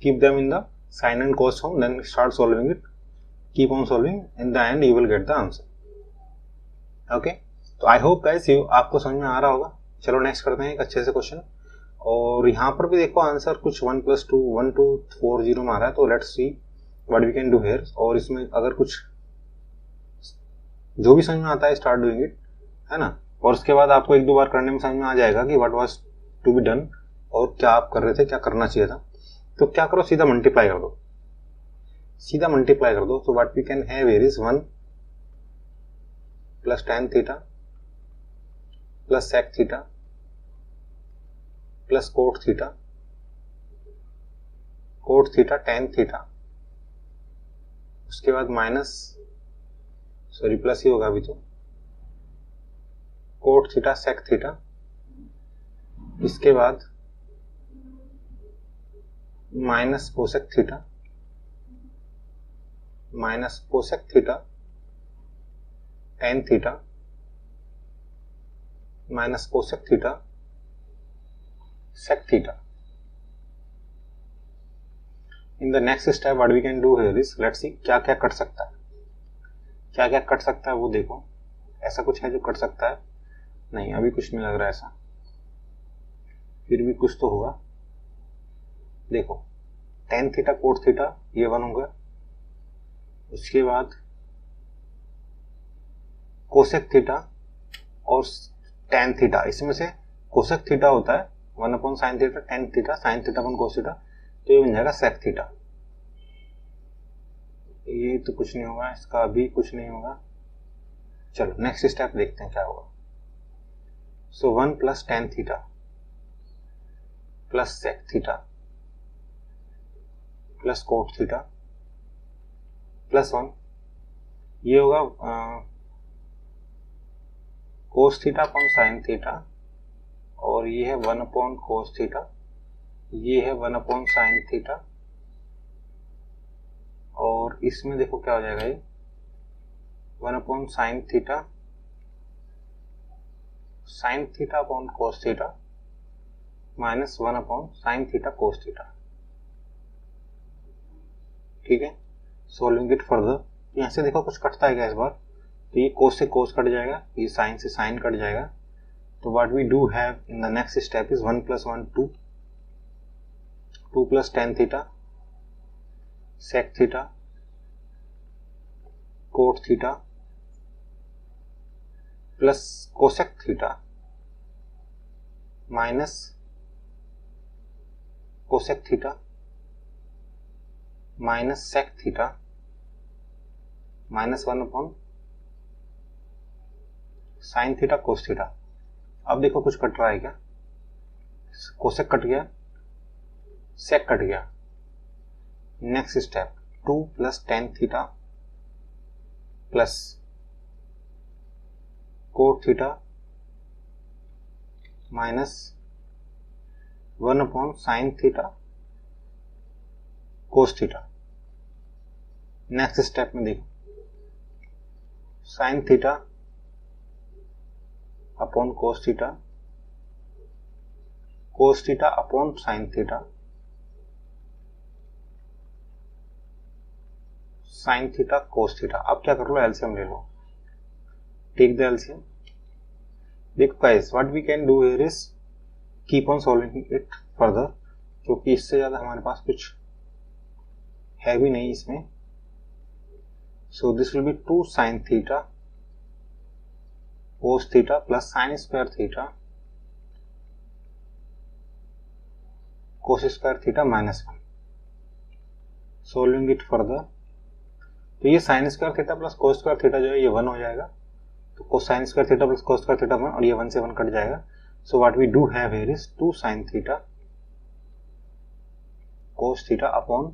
keep them in the sin and cos form, then start solving it. Keep on solving, in the end you will get the answer. Okay, तो I hope guys आपको समझ में आ रहा होगा. चलो नेक्स्ट करते हैं एक अच्छे से क्वेश्चन. और यहाँ पर भी देखो आंसर कुछ 1 + 2 1240 में आ रहा है. तो let's see what we can do here. और इसमें अगर कुछ जो भी समझ में आता है स्टार्ट डूइंग इट, है ना. और उसके बाद आपको एक दो बार करने में समझ में आ जाएगा कि what was to be done और क्या आप कर रहे थे, क्या करना चाहिए था. तो क्या करो, सीधा मल्टीप्लाई कर दो, सीधा मल्टीप्लाई कर दो. तो what we can have here is 1 + tan theta plus sec theta plus cot theta tan theta, उसके बाद माइनस प्लस ही होगा अभी तो, कोट थीटा sec थीटा, इसके बाद minus cosec theta tan theta minus cosec theta sec theta. In the next step what we can do here is, let's see क्या क्या cut सकता है, क्या क्या कट सकता है वो देखो. ऐसा कुछ है जो कट सकता है? नहीं, अभी कुछ नहीं लग रहा है ऐसा. फिर भी कुछ तो होगा. देखो tan थीटा कोट थीटा ये 1 होगा, उसके बाद कोसेक थीटा और tan थीटा, इसमें से कोसेक थीटा होता है 1/sin theta, tan theta sin theta upon cos theta, तो ये बन जाएगा sec थीटा. ये तो कुछ नहीं होगा, इसका भी कुछ नहीं होगा. चलो नेक्स्ट स्टेप देखते हैं क्या होगा. सो 1 + tan theta plus sec theta plus cot theta plus 1, ये होगा cos theta upon sin theta, और ये है 1/cos थीटा, ये है 1/sin थीटा, और इसमें देखो क्या हो जाएगा, ये 1/sin theta sin theta upon cos theta minus 1/sin theta cos theta. ठीक है, सोल्विंग इट फर्दर. यहाँ से देखो कुछ कटता है क्या इस बार, तो ये cos से cos कट जाएगा, ये sin से sin कट जाएगा. तो what we do have in the next step is 1 + 1 2 + tan theta sec थीटा cot theta plus cosec theta minus cosec theta minus sec theta minus 1/sin theta cos theta. अब देखो कुछ cut रहा है क्या, cosec cut गया, sec cut गया. Next step 2 + tan theta plus cot theta minus 1/sin theta cos theta. Next step में देखो sin theta upon cos theta upon sin theta sin theta cos theta. अब क्या कर लो, एलसीएम ले लो. Take the LCM. देखो guys what we can do here is keep on solving it further, क्योंकि इससे ज्यादा हमारे पास कुछ है भी नहीं इसमें. So this will be 2 sin theta cos theta plus sin square theta cos square theta minus 1. Solving it further, तो ये sin square theta plus cos square theta जो है ये 1 हो जाएगा. तो sin square theta plus cos square theta 1, और ये 1 से 1 कट जाएगा. So what we do have here is 2 sin theta cos theta upon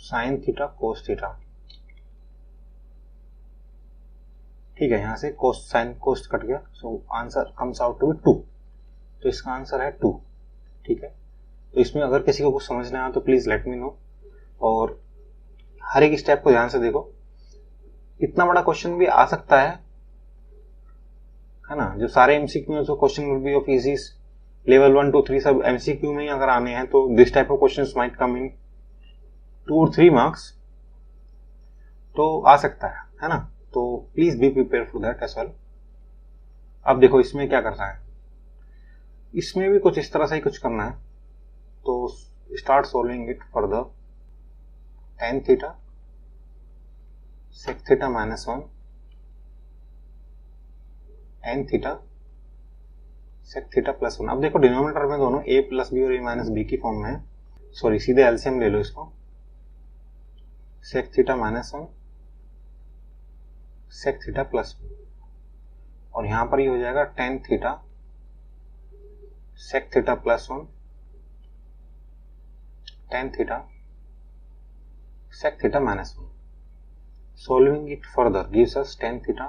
sin theta cos theta. ठीक है, यहाँ से कोस्ट साइन कोस्ट कट गया, so answer comes out to be 2। तो इसका आंसर है 2। ठीक है, तो इसमें अगर किसी को कुछ समझना आया तो प्लीज़ लेट मी नो, और हर एक स्टेप को ध्यान से देखो। इतना बड़ा क्वेश्चन भी आ सकता है ना, जो सारे एमसीक्यू जो question will be of easy level 1 2 3 सब एमसीक्यू में ही अगर आने हैं तो this type of questions might come in 2 और 3 मार्क्स, तो आ सकता है ना। तो please be prepare for that as well. अब देखो इसमें क्या करना है, इसमें भी कुछ इस तरह से ही कुछ करना है। तो start solving it for the tan theta sec theta minus 1 n theta sec theta plus 1। अब देखो डिनोमिनेटर में दोनों a प्लस बी और a माइनस बी की फॉर्म में है, सॉरी सीधे एलसीएम ले लो इसको, sec theta minus 1 sec theta plus 1, और यहां पर ये हो जाएगा tan theta sec theta plus 1 tan theta sec theta minus 1। Solving it further gives us tan theta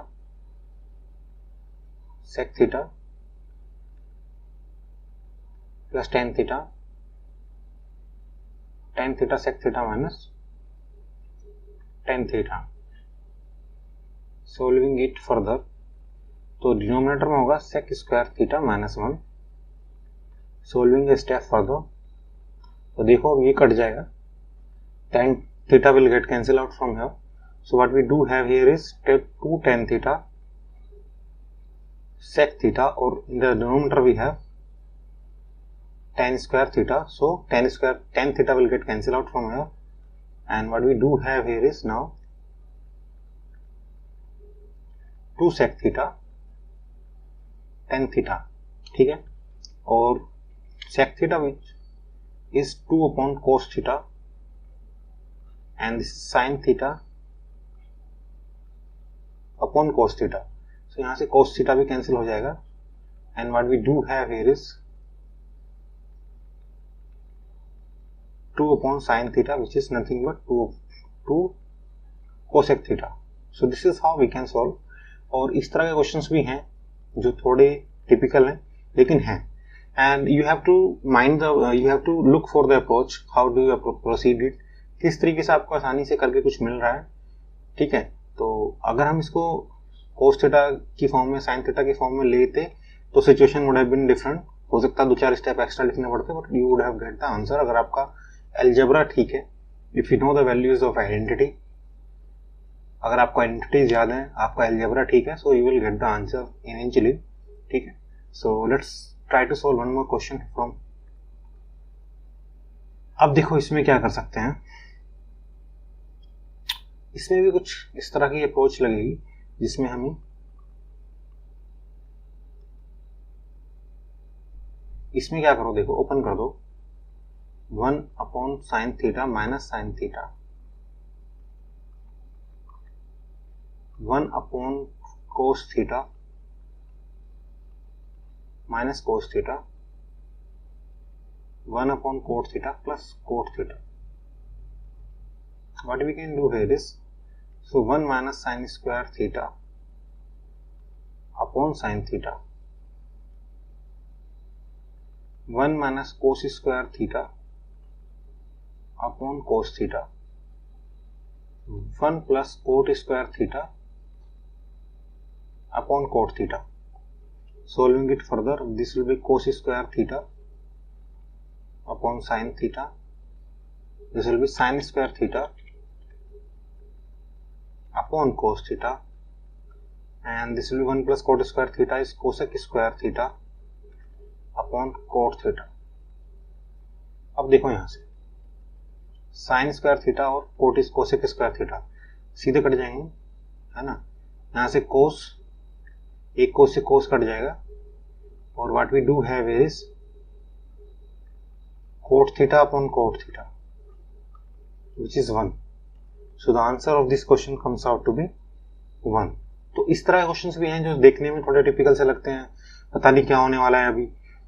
sec theta plus tan theta sec theta minus tan theta। Solving it further, तो denominator में होगा sec square theta minus 1। Solving a step further, तो देखो ये cut जाएगा, tan theta will get cancel out from here. So what we do have here is 2 tan theta sec theta, or in the denominator we have tan square theta. So tan theta will get cancelled out from here, and what we do have here is now 2 sec theta tan theta। ठीक है, और sec theta which is 2 upon cos theta, and this is sin theta upon cos theta. So यहां से cos theta भी cancel हो जाएगा, and what we do have here is 2 upon sin theta which is nothing but 2 cosec theta. So this is how we can solve. और इस तरह के questions भी हैं जो थोड़े टिपिकल हैं लेकिन हैं, and you have to look for the approach, how do you proceed it, किस तरीके से आपको आसानी से करके कुछ मिल रहा है। ठीक है, तो अगर हम इसको cos थीटा की फॉर्म में sin थीटा की फॉर्म में लेते तो situation would have been different. हो सकता है 2-4 स्टेप एक्स्ट्रा लिखने पड़ते, but you would have get the answer अगर आपका अलजेब्रा ठीक है, if you know the values of identity. अगर आपको आइडेंटिटीज याद है, आपका अलजेब्रा ठीक है, so you will get the answer eventually. ठीक है, so let's try to solve one more question from. अब देखो इसमें क्या कर सकते हैं, इसमें भी कुछ इस तरह की अप्रोच लगेगी जिसमें हमें इसमें क्या करो, देखो ओपन कर दो 1 upon sine theta minus sine theta, 1 upon cos theta minus cos theta, 1 upon coat theta plus cot theta. What we can do here is, so 1 minus sin square theta upon sin theta, 1 minus cos square theta upon cos theta, 1 plus cot square theta upon cot theta। Solving it further, this will be cos square theta upon sin theta, this will be sin square theta upon cos theta, and this will be 1 plus cot square theta is cosec square theta upon cot theta। अब देखो यहां से sin square theta और cosec square theta सीधे cut जाएंगे, है ना। यहां से cos, एक cos से cos कट जाएगा, और what we do have is cot theta upon cot theta which is 1। So the answer of this question comes out to be 1। तो इस तरह के क्वेश्चंस भी हैं जो देखने में थोड़े टिपिकल से लगते हैं, पता नहीं क्या होने वाला है अभी,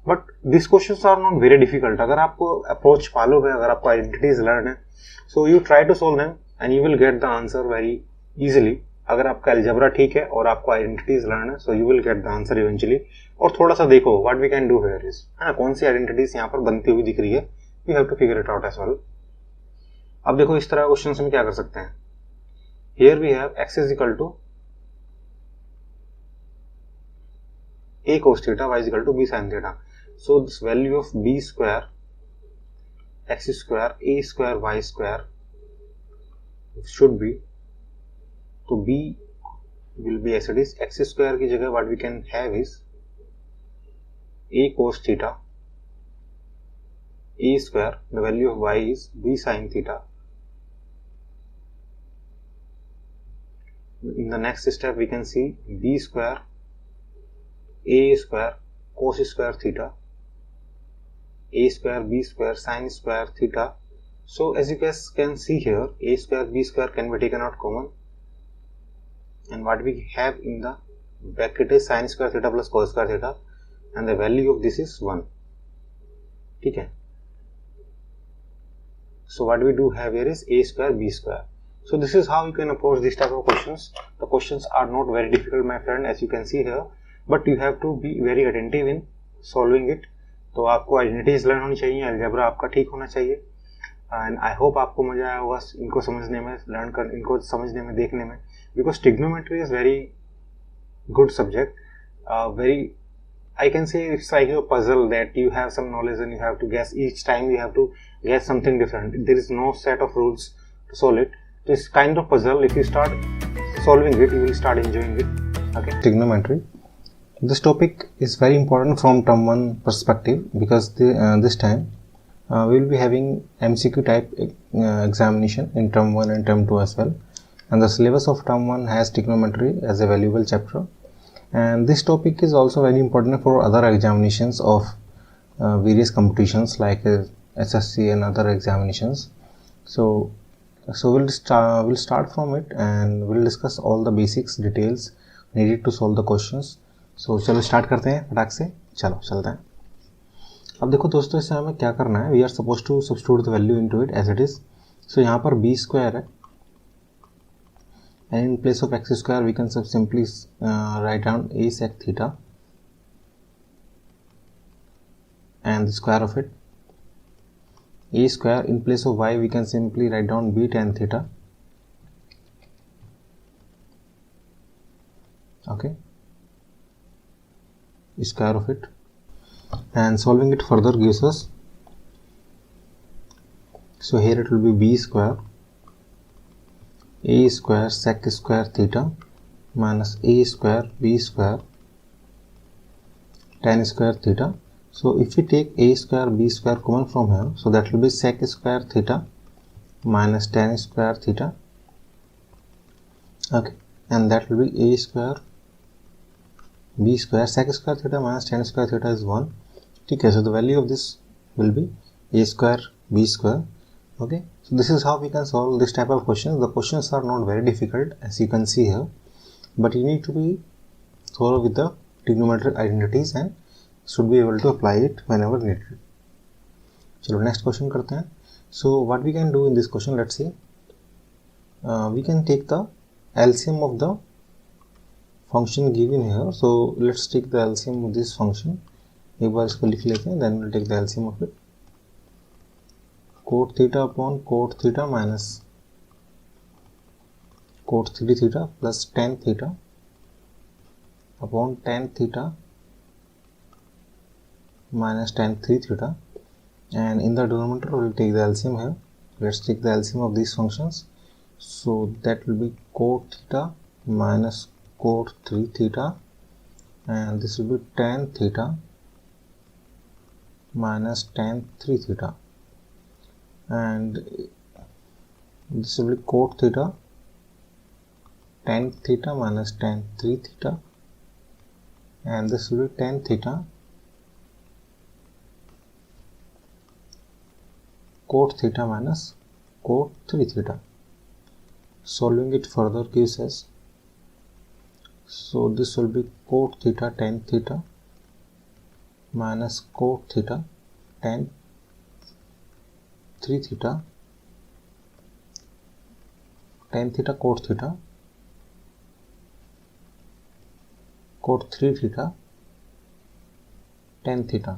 but this questions are not very difficult. अगर आपको अप्रोच मालूम है, अगर आपको आइडेंटिटीज लर्न है, so you try to solve them and you will get the answer very easily. अगर आपका अलजेब्रा ठीक है और आपको आइडेंटिटीज लर्न है, so you will get the answer eventually. और थोड़ा सा देखो what we can do here is, है ना, कौन सी आइडेंटिटीज यहाँ पर बनती हुई दिख रही है, you have to figure it out as well. अब देखो इस तरह क्वेश्चन में क्या कर सकते हैं, here we have x is equal to a cos theta, y is equal to b sin theta. So this value of b square x square a square y square should be, तो b will be as it is, x square की जगह what we can have is a cos theta, a square, the value of y is b sin theta. In the next step we can see b square a square cos square theta, a square b square sin square theta. So as you guys can see here, a square b square can be taken out common, and what we have in the bracket is sin square theta plus cos square theta, and the value of this is 1. ठीक है, so what we do have here is a square b square. So this is how you can approach this type of questions. The questions are not very difficult, my friend, as you can see here, but you have to be very attentive in solving it. तो आपको identities learn होनी चाहिए, algebra आपका ठीक होना चाहिए, and I hope आपको मजा आया होगा इनको समझने में, लर्न कर इनको समझने में, देखने में, because trigonometry is very good subject, very, I can say it's like a puzzle that you have some knowledge and you have to guess, each time you have to guess something different. There is no set of rules to solve it. So it's kind of puzzle. If you start solving it, you will start enjoying it. Okay. Trigonometry. This topic is very important from term 1 perspective, because this time we will be having MCQ type examination in term 1 and term 2 as well. And the syllabus of term 1 has trigonometry as a valuable chapter. And this topic is also very important for other examinations of various competitions like SSC and other examinations. So we'll start from it and we'll discuss all the basics, details needed to solve the questions. So चलो start करते हैं फटाक से, चलो चलते हैं। अब देखो दोस्तों, इससे हमें क्या करना है, we are suppose to substitute the value into it as it is. So यहाँ पर बी स्क्वायर है, and in place of x square we can simply write down a sec theta and the square of it. A square, in place of y we can simply write down b tan theta. Okay, square of it, and solving it further gives us, so here it will be b square a square sec square theta minus a square b square tan square theta. So if we take a square b square common from here, so that will be sec square theta minus tan square theta. Okay, and that will be a square b square sec square theta minus tan square theta is 1. Okay, so the value of this will be a square b square. Okay, so this is how we can solve this type of questions. The questions are not very difficult as you can see here, but you need to be thorough with the trigonometric identities and should be able to apply it whenever needed. चलो next question करते हैं. So what we can do in this question, let's see. We can take the LCM of the function given here. So let's take the LCM of this function. एक बार इसको लिख लेते हैं, then we'll take the LCM of it. Cot theta upon cot theta minus cot 3 theta plus tan theta upon tan theta minus tan 3 theta, and in the denominator we will take the LCM here. Let's take the LCM of these functions. So that will be cot theta minus cot 3 theta, and this will be tan theta minus tan 3 theta, and this will be cot theta tan theta minus tan 3 theta, and this will be tan theta cot theta minus cot 3 theta. Solving it further gives us, so this will be cot theta tan theta minus cot theta tan 3 theta, tan theta cot theta, cot 3 theta tan theta,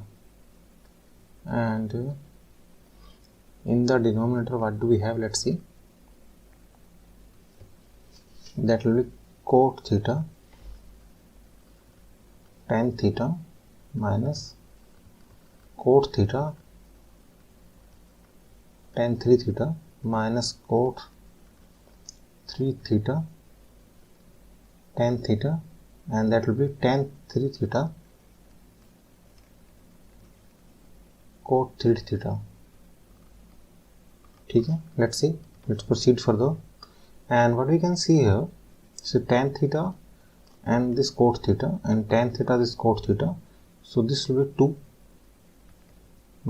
and in the denominator what do we have? Let's see. That will be cot theta tan theta minus cot theta tan 3 theta minus cot 3 theta tan theta, and that will be tan 3 theta cot 3 theta. ठीक है, let's see, let's proceed further. And what we can see here, so tan theta and this cot theta, and tan theta this cot theta, so this will be 2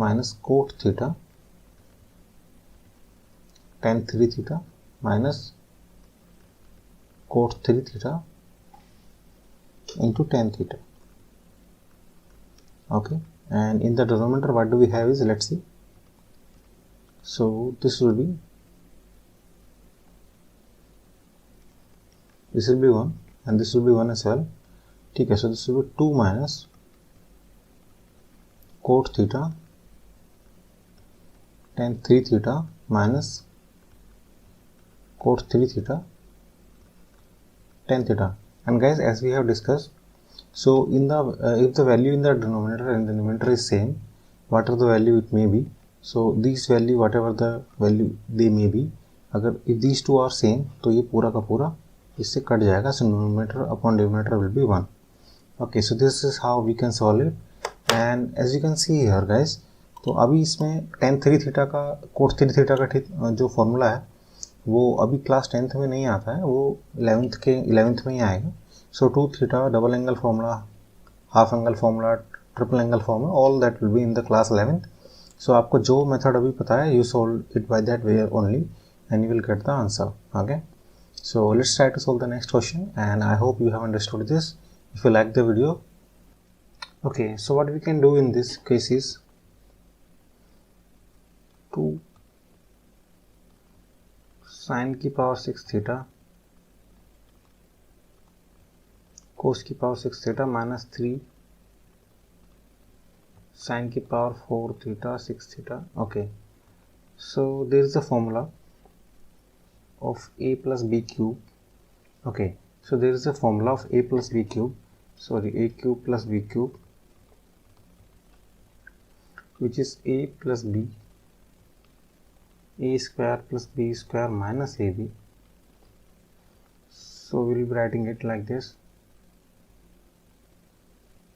minus cot theta tan 3 theta minus cot 3 theta into tan theta. Okay, and in the denominator what do we have is, let's see, so this will be 1 and this will be 1 as well. ठीक है, so this will be 2 minus cot theta tan 3 theta minus cot 3 theta tan theta. And guys, as we have discussed, so in the if the value in the denominator and the numerator is same, whatever the value it may be, so these value whatever the value they may be, अगर if these two are same तो ये पूरा का पूरा इससे cut जाएगा, so numerator upon denominator will be 1. Okay, so this is how we can solve it. And as you can see here guys, तो अभी इसमें tan 3 थीटा का cot 3 थीटा का जो फॉर्मूला है वो अभी क्लास 10th में नहीं आता है, वो 11th में ही आएगा. सो 2 theta, double angle formula, half angle formula, triple angle formula, all that will be in the class 11th. सो आपको जो मेथड अभी पता है, you solve it by that way only and you will get the answer. Okay, so let's try to solve the next question, and I hope you have understood this. If you like the video, okay, so what we can do in this case is to sin की power 6 theta cos की power 6 theta minus 3 sin की power 4 theta 6 theta. Okay, so there is a formula of a plus b cube. Okay, so there is a formula of a plus b cube, sorry, a cube plus b cube, which is a plus b, a square plus b square minus ab. So we will be writing it like this: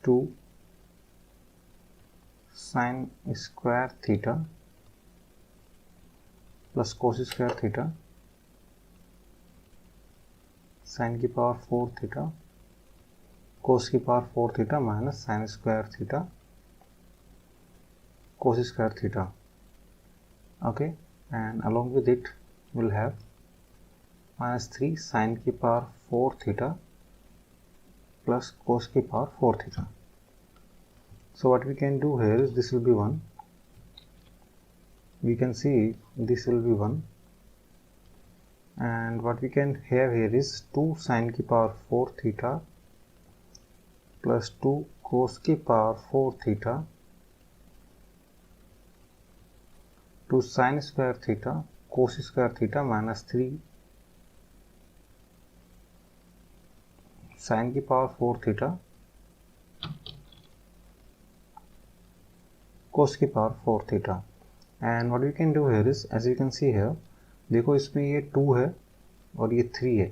2 sin square theta plus cos square theta sin की power 4 theta cos की power 4 theta minus sin square theta cos square theta. Okay, and along with it we'll have minus 3 sin की power 4 theta plus cos की power 4 theta. So what we can do here is, this will be 1, we can see this will be 1, and what we can have here is 2 sin की power 4 theta plus 2 cos की power 4 theta to sin square theta cos square theta minus 3 sin की power 4 theta cos की power 4 theta. And what we can do here is, as you can see here, देखो इसमें ये 2 है और ये 3 है,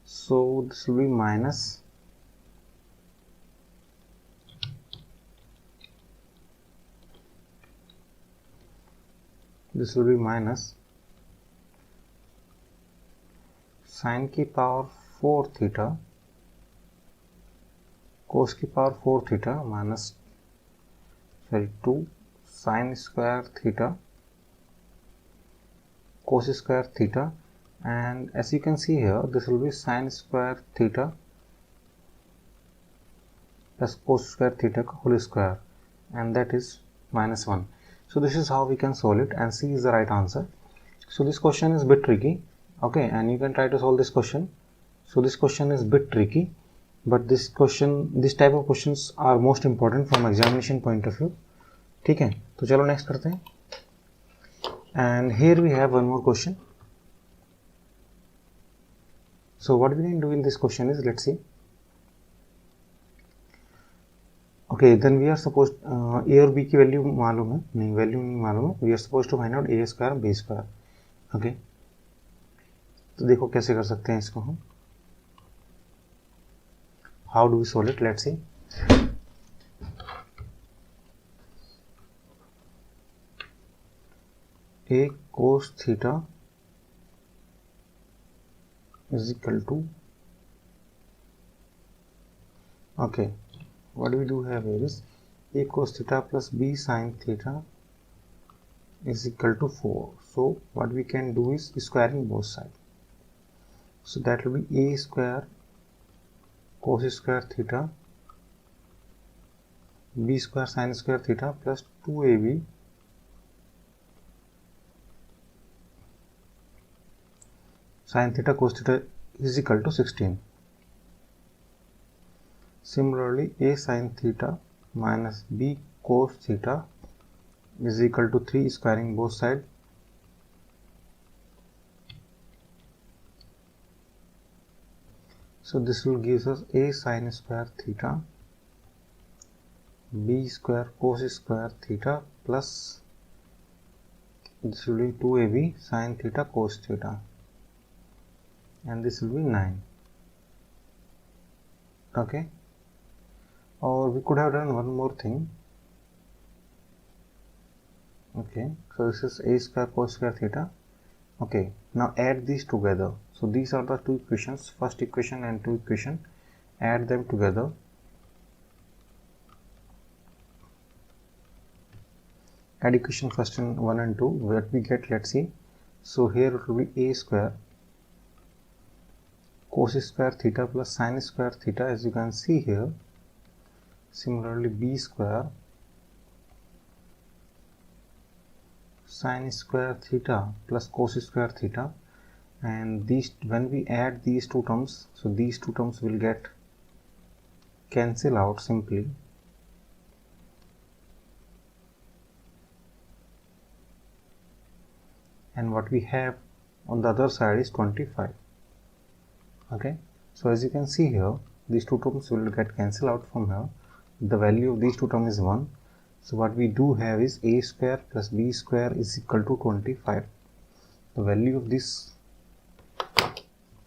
so this will be minus sin की पावर 4 थीटा cos की power 4 theta minus 2 sin square theta cos square theta, and as you can see here, this will be sin square theta plus cos square theta whole square, and that is minus 1. So this is how we can solve it, and C is the right answer. So this question is a bit tricky, okay, and you can try to solve this question. So this question is a bit tricky, but this type of questions are most important from examination point of view. ठीक है, तो चलो next करते हैं. And here we have one more question. So what we can do in this question is, let's see. Okay, then we are suppose A और B की value मालूम है, नहीं वैल्यू नहीं मालूम है. We are suppose to find out a square b square. Okay, तो देखो कैसे कर सकते हैं इसको हम. How do we solve it? Let's see. A cos theta is equal to, okay, what we do have here is A cos theta plus B sin theta is equal to 4. So what we can do is squaring both sides. So that will be A square cos square theta B square sin square theta plus 2AB sin theta cos theta is equal to 16. Similarly, A sin theta minus B cos theta is equal to 3, squaring both sides. So this will give us A sin square theta B square cos square theta plus this will be 2AB sin theta cos theta, and this will be 9. Okay, or we could have done one more thing. Okay, so this is A square cos square theta. Okay, now add these together. So these are the two equations, first equation and two equation. Add them together. Add equation first in 1 and 2. What we get, let's see. So here it will be A square cos square theta plus sin square theta, as you can see here. Similarly, B square sin square theta plus cos square theta, and these, when we add these two terms, so these two terms will get cancel out simply, and what we have on the other side is 25. Okay, so as you can see here, these two terms will get cancelled out from here. The value of these two terms is 1. So what we do have is A square plus B square is equal to 25. The value of this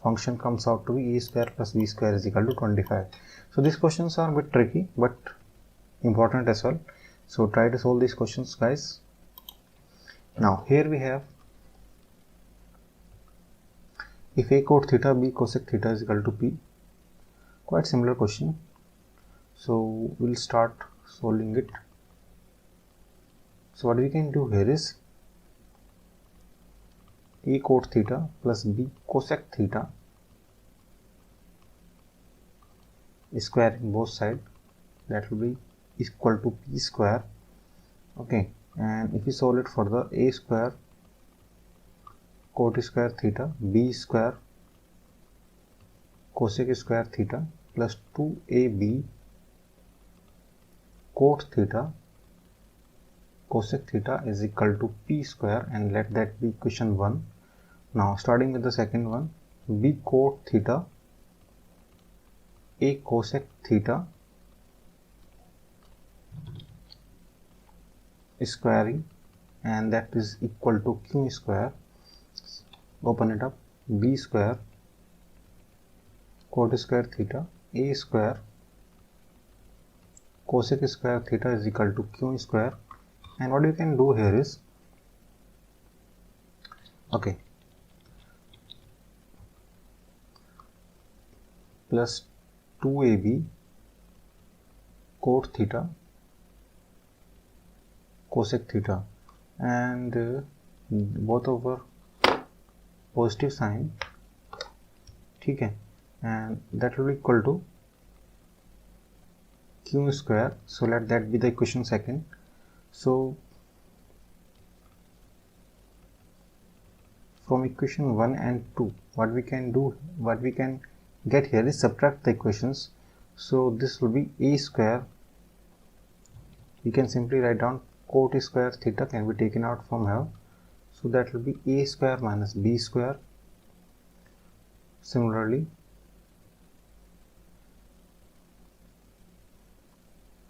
function comes out to be A square plus B square is equal to 25. So these questions are a bit tricky but important as well. So try to solve these questions, guys. Now here we have, if A cot theta B cosec theta is equal to P. Quite similar question. So we'll start solving it. So what we can do here is A cot theta plus B cosec theta squaring both sides, that will be equal to P square. Okay, and if we solve it further, A square cot square theta B square cosec square theta plus 2AB cot theta cosec theta is equal to P square, and let that be equation 1. Now starting with the second one, B cot theta A cosec theta squaring, and that is equal to Q square. Open it up. B square cot square theta A square cosec square theta is equal to Q square. And what you can do here is, okay, plus 2AB cot theta cosec theta, and both over positive sign, ठीक है, and that will be equal to Q square. So let that be the equation second. So from equation 1 and 2, what we can get here is subtract the equations So this will be a square. We can simply write down cot square theta can be taken out from here. So that will be a square minus b square. Similarly,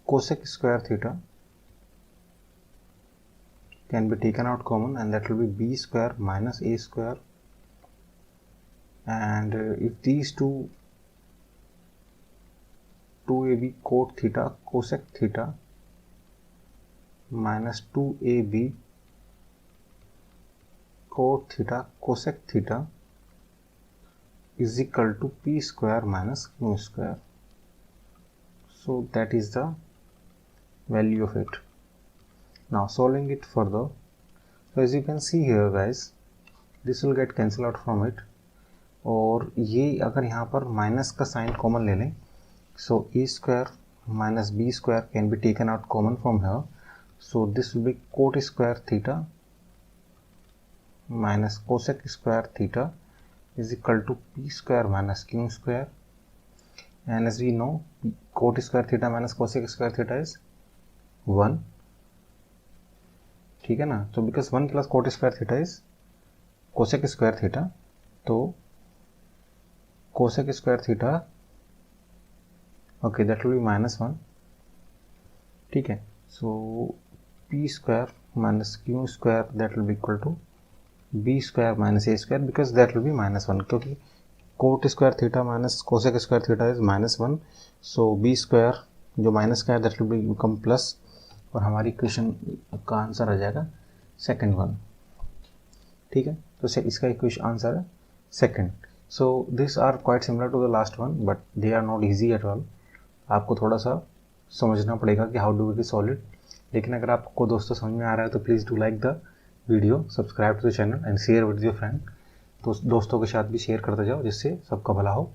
cosec square theta can be taken out common, and that will be b square minus a square. And if these 2ab cot theta cosec theta minus 2ab cot theta cosec theta is equal to p square minus q square. So that is the value of it. Now solving it further, so as you can see here guys, this will get cancel out from it, और ये अगर यहाँ पर minus का sign common ले लें, so a square minus b square can be taken out common from here. So this will be cot square theta minus cosec square theta is equal to p square minus q square. And as we know, cot square theta minus cosec square theta is 1. ठीक है ना, तो because 1 plus cot square theta is cosec square theta, तो cosec square theta, okay, that will be minus 1. ठीक है, so p square minus q square that will be equal to b square minus a square, because that will be minus 1, क्योंकि cot square theta minus cosec square theta is minus 1, so b square जो minus का है that will be become plus, और हमारी equation का answer आ जाएगा second one. ठीक है, तो इसका इक्वेशन आंसर है second. So this are quite similar to the last one, but they are not easy at all. आपको थोड़ा सा समझना पड़ेगा कि how do we solve it. लेकिन अगर आपको दोस्तों समझ में आ रहा है तो please do like the video, subscribe to the channel and share with your friend. तो दोस्तों के साथ भी शेयर करते जाओ जिससे सबका भला हो.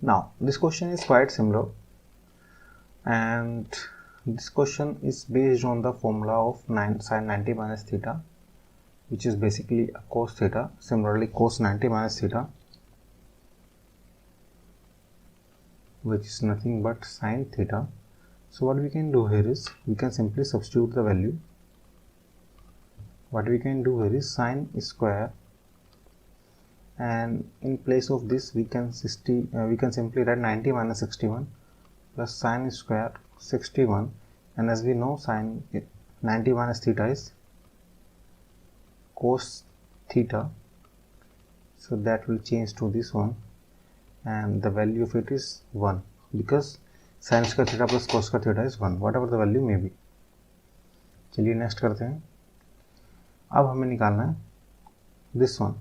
Now this question is quite similar, and this question is based on the formula of sin 90 minus theta, which is basically a cos theta. Similarly, cos 90 minus theta, which is nothing but sin theta. So what we can do here is we can simply substitute the value. What we can do here is sin square, and in place of this we can simply write 90 minus 61 plus sin square 61, and as we know sin 90 minus theta is cos theta, so that will change to this one, and the value of it is 1, because sin square theta plus cos square theta is 1, whatever the value may be. चलिए next करते हैं. अब हमें निकालना है this one.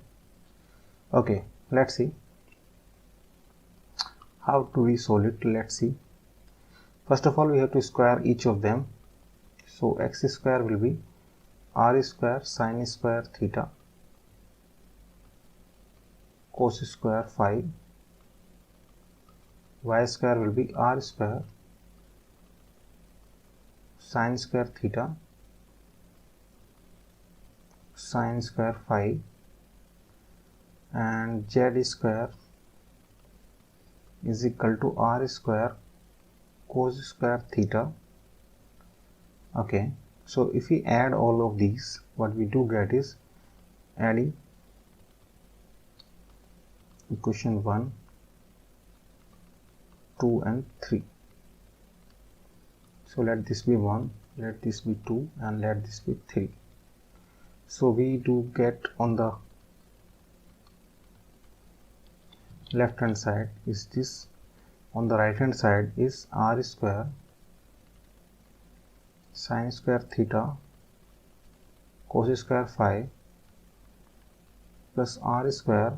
Okay, let's see how to we solve it. Let's see. First of all, we have to square each of them. So x square will be r square sin square theta cos square phi. Y square will be r square sin square theta sin square phi, and z square is equal to r square cos square theta. Okay, so if we add all of these, what we do get is adding equation 1, 2 and 3. So let this be 1, let this be 2, and let this be 3. So we do get on the left hand side is this, on the right hand side is r square sin square theta cos square phi plus r square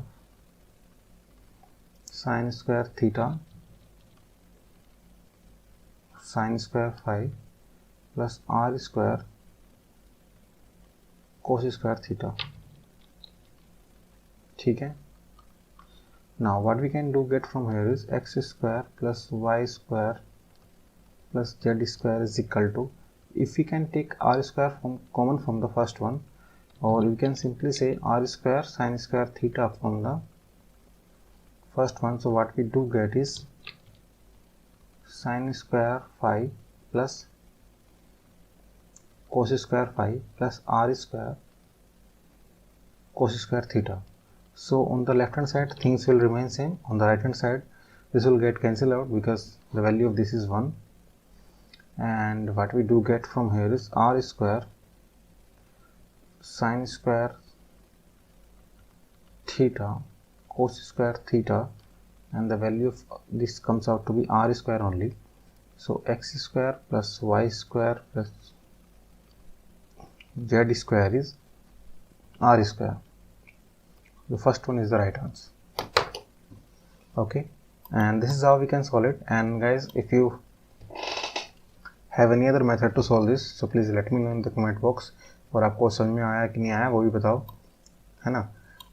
sin square theta sin square phi plus r square cos square theta. ठीक है. Now what we can do get from here is x square plus y square plus z square is equal to, if we can take r square from common from the first one, or we can simply say r square sin square theta from the first one, so what we do get is sin square phi plus cos square phi plus r square cos square theta. So on the left hand side things will remain same, on the right hand side this will get cancelled out because the value of this is 1, and what we do get from here is r square sin square theta cos square theta, and the value of this comes out to be r square only. So x square plus y square plus z square is r square. The first one is the right answer. Okay, and this is how we can solve it. And guys, if you have any other method to solve this, so please let me know in the comment box. और आपको समझ में आया कि नहीं आया वो भी बताओ, है ना.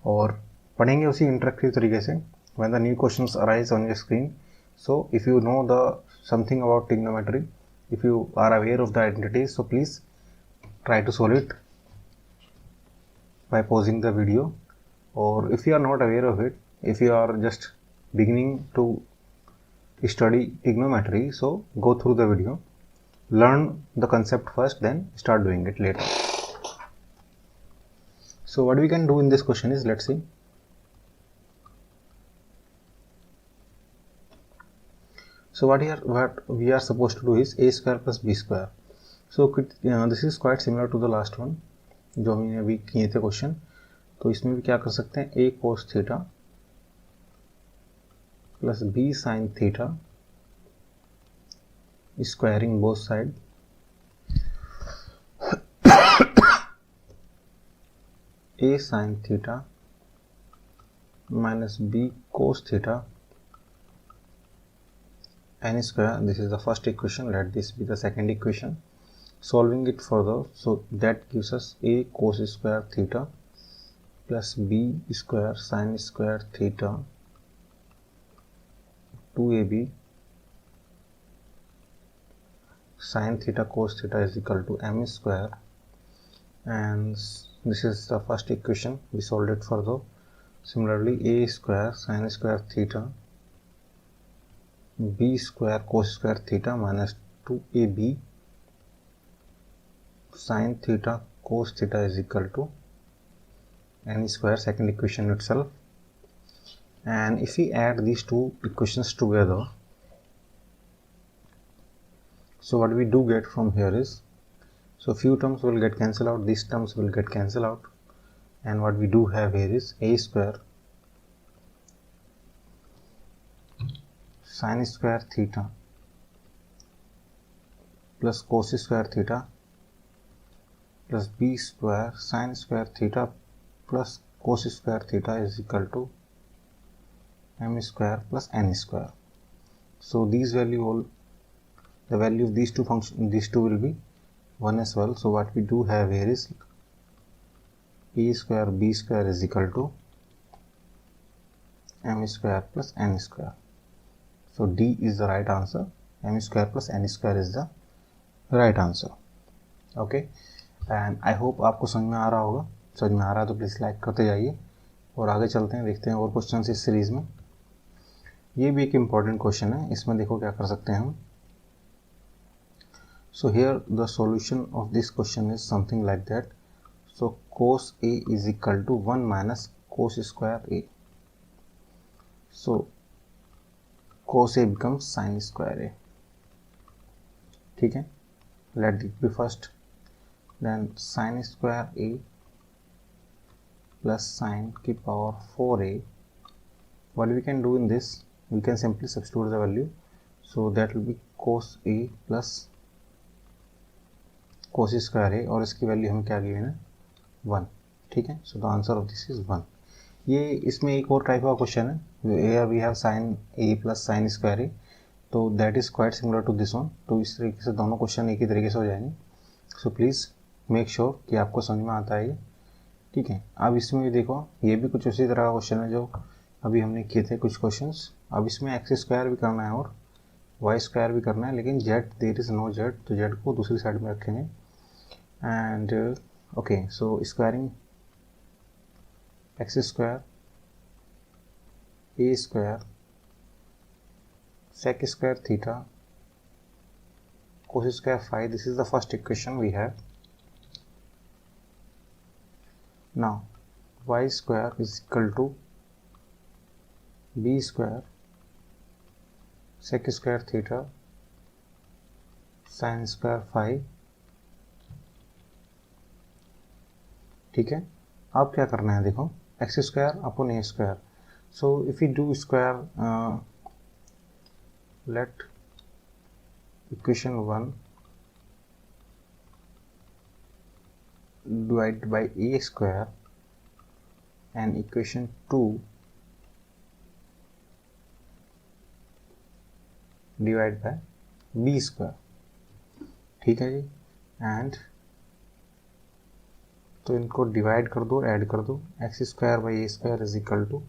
और पढ़ेंगे उसी इंटरेक्टिव तरीके से when the new questions arise on your screen. So if you know the something about trigonometry, if you are aware of the identities, so please try to solve it by pausing the video. Or if you are not aware of it, if you are just beginning to study trigonometry, so go through the video, learn the concept first, then start doing it later. So what we can do in this question is, let's see. So what we are supposed to do is a square plus b square. So this is quite similar to the last one जो हमने अभी किए थे question. तो इसमें भी क्या कर सकते हैं, a cos theta plus b sin theta squaring both side a sin theta minus b cos theta n square. This is the first equation. Let this be the second equation. Solving it further, so that gives us a cos square theta plus b square sin square theta 2ab sin theta cos theta is equal to m square. And this is the first equation. We solved it further. Similarly, a square sin square theta b square cos square theta minus 2ab sin theta cos theta is equal to n square, second equation itself. And if we add these two equations together, so what we do get from here is, so few terms will get cancelled out, these terms will get cancelled out, and what we do have here is a square sin square theta plus cos square theta plus b square sin square theta plus cos square theta is equal to m square plus n square. So these value the value of these two functions, these two will be 1 as well. So what we do have here is a square b square is equal to m square plus n square. So D is the right answer. M square plus n square is the right answer. Okay, and I hope आपको समझ में आ रहा होगा. समझ में आ रहा है तो प्लीज़ लाइक करते जाइए और आगे चलते हैं, देखते हैं और क्वेश्चन इस सीरीज़ में. ये भी एक इम्पॉर्टेंट क्वेश्चन है. इसमें देखो क्या कर सकते हैं हम. So here the solution of this question is something like that. So cos A is equal to 1 minus cos square A. So cos A becomes sin square A. ठीक है, let it be first. Then sin square A plus sin की power 4A. What we can do in this, we can simply substitute the value. So that will be cos A plus cos square A, और इसकी value हम क्या given है 1. ठीक है, so the answer of this is 1. ये इसमें एक और टाइप का क्वेश्चन है. Here we have sin A plus sin square A, तो that is quite similar to this one. तो इस तरीके से दोनों क्वेश्चन एक ही तरीके से हो जाएंगे. सो प्लीज़ मेक श्योर कि आपको समझ में आता है ये. ठीक है, अब इसमें भी देखो, ये भी कुछ उसी तरह का क्वेश्चन है जो अभी हमने किए थे कुछ क्वेश्चंस. अब इसमें एक्स स्क्वायर भी करना है और वाई स्क्वायर भी करना है, लेकिन z there is no z, तो जेड को दूसरी साइड में रखेंगे. And okay, so squaring x square a square sec square theta cos square phi. This is the first equation we have. Now y square is equal to b square sec square theta sin square phi. ठीक है, अब क्या करना है, देखो x square upon A square. So if you do square, let equation 1 divided by a square and equation 2 divided by b square. ठीक है जी, and तो इनको डिवाइड कर दो, ऐड कर दो. X square by a square is equal to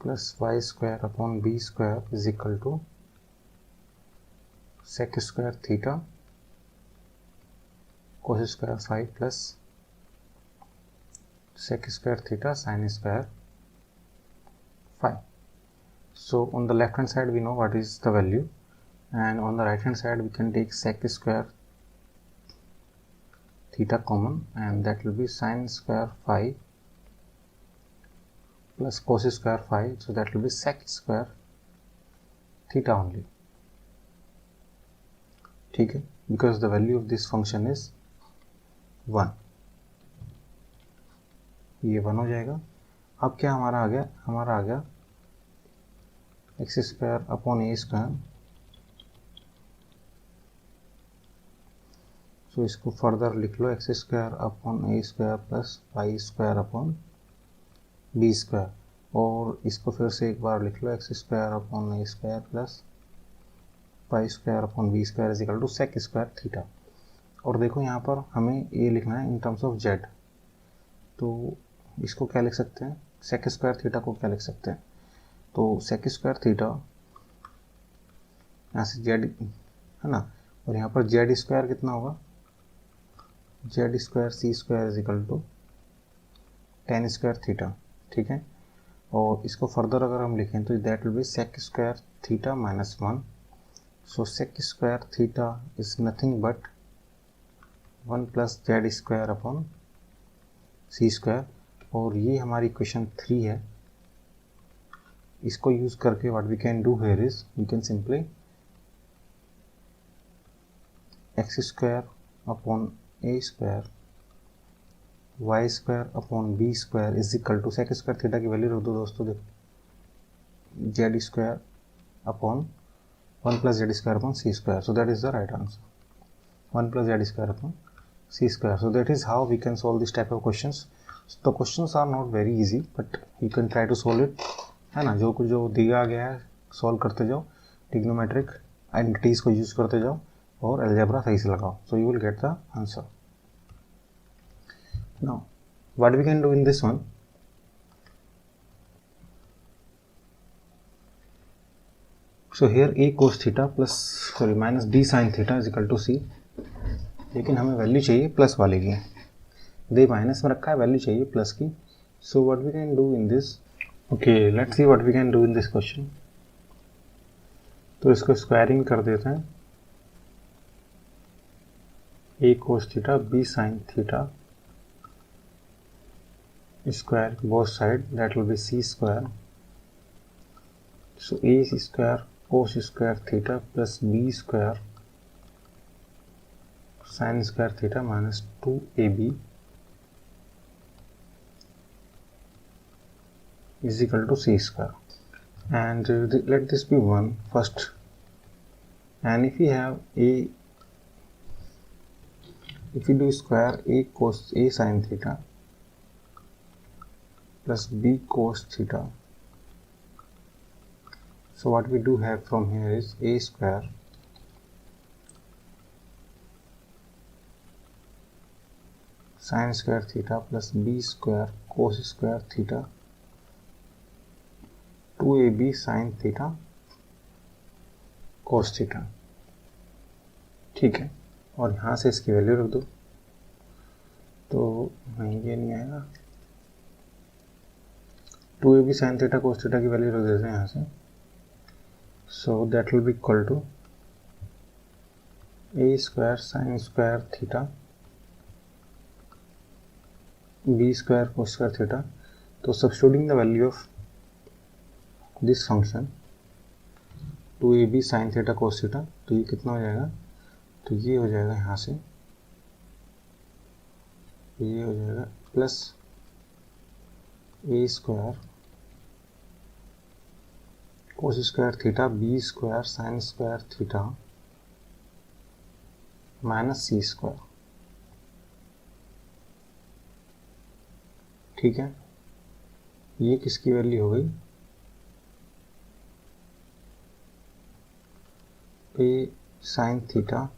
plus Y square upon B square is equal to sec square theta cos square phi plus sec square theta sin square phi. So on the left hand side we know what is the value, and on the right hand side we can take sec square theta common, and that will be sin square phi plus cos square phi, so that will be sec square theta only. ठीक है, because the value of this function is 1. ये 1 हो जाएगा. अब क्या हमारा आ गया X square upon A square. So इसको फर्दर लिख लो, X square upon A square plus Y square upon B square, और इसको फिर से एक बार लिख लो, X square upon A square plus pi square upon B square is equal to sec square theta. और देखो यहाँ पर हमें ये लिखना है इन टर्म्स ऑफ जेड. तो इसको क्या लिख सकते हैं, सेक स्क्वायर थीटा को क्या लिख सकते हैं, तो सेक स्क्वायर थीटा यहाँ से जेड है ना, और यहाँ पर जेड स्क्वायर कितना होगा, z square c square is equal to tan square theta. ठीक है, और इसको फर्दर अगर हम लिखें तो that will be sec square theta minus 1. So sec square theta is nothing but 1 plus z square upon c square, और ये हमारी इक्वेशन 3 है. इसको यूज करके what we can do here is we can simply x square upon a square y square upon b square is equal to sec square theta की value रख दो दोस्तों. देखो z square upon 1 plus z square upon c square, so that is the right answer, 1 plus z square upon c square. So that is how we can solve this type of questions. So the questions are not very easy but you can try to solve it, है ना. जो कुछ जो दिया गया है solve करते जाओ, ट्रिग्नोमेट्रिक आइडेंटिटीज को यूज करते जाओ और अलजेब्रा सही से लगाओ, so you will get the answer. Now what we can do in this one, so here a cos theta plus minus b sin theta is equal to c. लेकिन हमें value चाहिए plus वाले की, दे minus में रखा है, value चाहिए plus की. So what we can do in this, okay let's see what we can do in this question. तो इसको स्क्वायरिंग कर देते हैं, a cos theta b sin theta square both side, that will be c square. So a square cos square theta plus b square sin square theta minus 2ab is equal to c square. And let this be 1 first, and if we have if we do square a cos a sin theta plus b cos theta, so what we do have from here is a square sin square theta plus b square cos square theta 2ab sin theta cos theta. ठीक है, और यहाँ से इसकी value रख दो, तो नहीं ये नहीं आएगा, 2ab sin theta cos theta की वैल्यू रख देते हैं यहाँ से. So that will be equal to a square sine square theta b square cos square theta. तो substituting the value of this function 2ab sin theta cos theta, तो ये कितना हो जाएगा, तो ये हो जाएगा यहाँ से, ये हो जाएगा plus a square cos square theta b square sine square theta minus c square. ठीक है, ये किसकी वैल्यू हो गई, a sine theta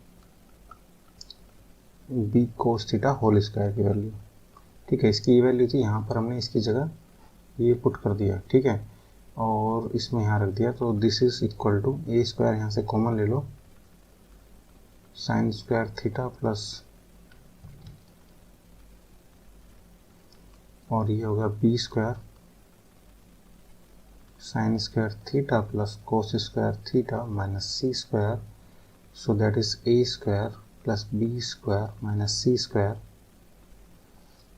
b cos theta whole square की वैल्यू. ठीक है, इसकी ये वैल्यू थी, यहाँ पर हमने इसकी जगह ये पुट कर दिया. ठीक है, और इसमें यहाँ रख दिया. तो this is equal to a square यहाँ से कॉमन ले लो, साइन स्क्वायर थीटा प्लस, और ये होगा b square sine square theta plus cos square theta minus c square. So that is a square plus b square minus c square.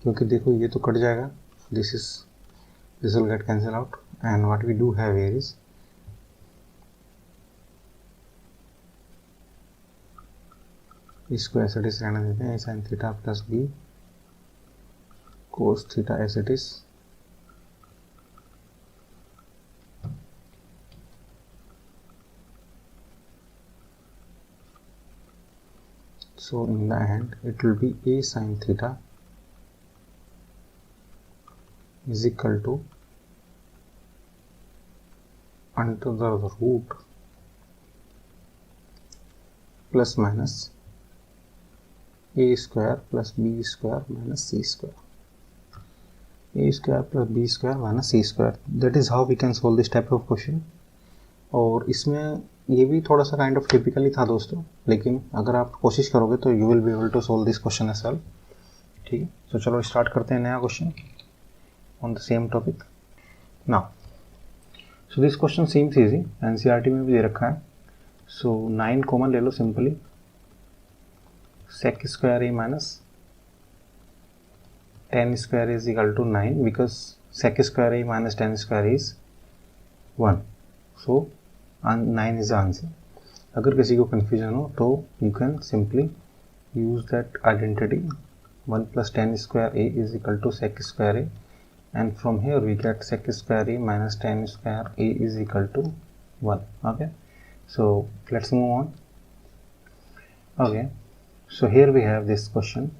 क्योंकि देखो ये तो कट जाएगा, this will get cancel out, and what we do have here is इसको ऐसे it is रहने देते हैं, sine theta plus b cos theta as it is. So in the end it will be a sin theta is equal to under the root plus minus a square plus b square minus c square. A square plus b square minus c square. That is how we can solve this type of question. और इसमें ये भी थोड़ा सा kind of typically था दोस्तों, लेकिन अगर आप कोशिश करोगे तो you will be able to solve this question as well. ठीक है, तो चलो स्टार्ट करते हैं नया question on the same topic now. So this question seems easy, NCERT में भी दे रखा है. सो 9 कॉमन ले लो simply, sec square a minus tan square is equal to 9 because sec square a minus tan square is 1. So 9 is the answer. अगर किसी को confusion हो तो you can simply use that identity 1 plus tan square a is equal to sec square a, and from here we get sec square a minus tan square a is equal to 1. Okay, so let's move on. Okay, so here we have this question.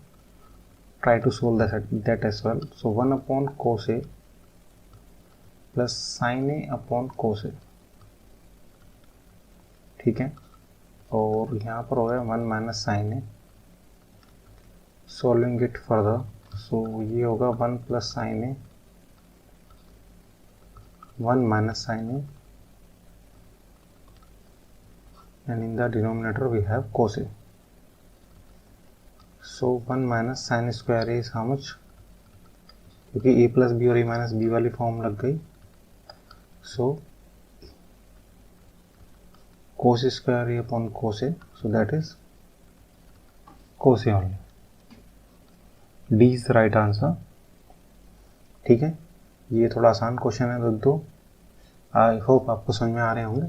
Try to solve that as well. So 1 upon cos a plus sin a upon cos a. ठीक है, और यहाँ पर हो गया 1 minus sine A. Solving it further, so ये होगा 1 plus sine A 1 minus sine A, and in the denominator we have cos a. So 1 minus sine square A is how much, क्योंकि a प्लस बी और a minus B वाली form लग गई. सो cos square a upon cos a, so that is cos a only. D is the right answer. ठीक है, ये थोड़ा आसान क्वेश्चन है दोस्तों, आई होप आपको समझ में आ रहे होंगे.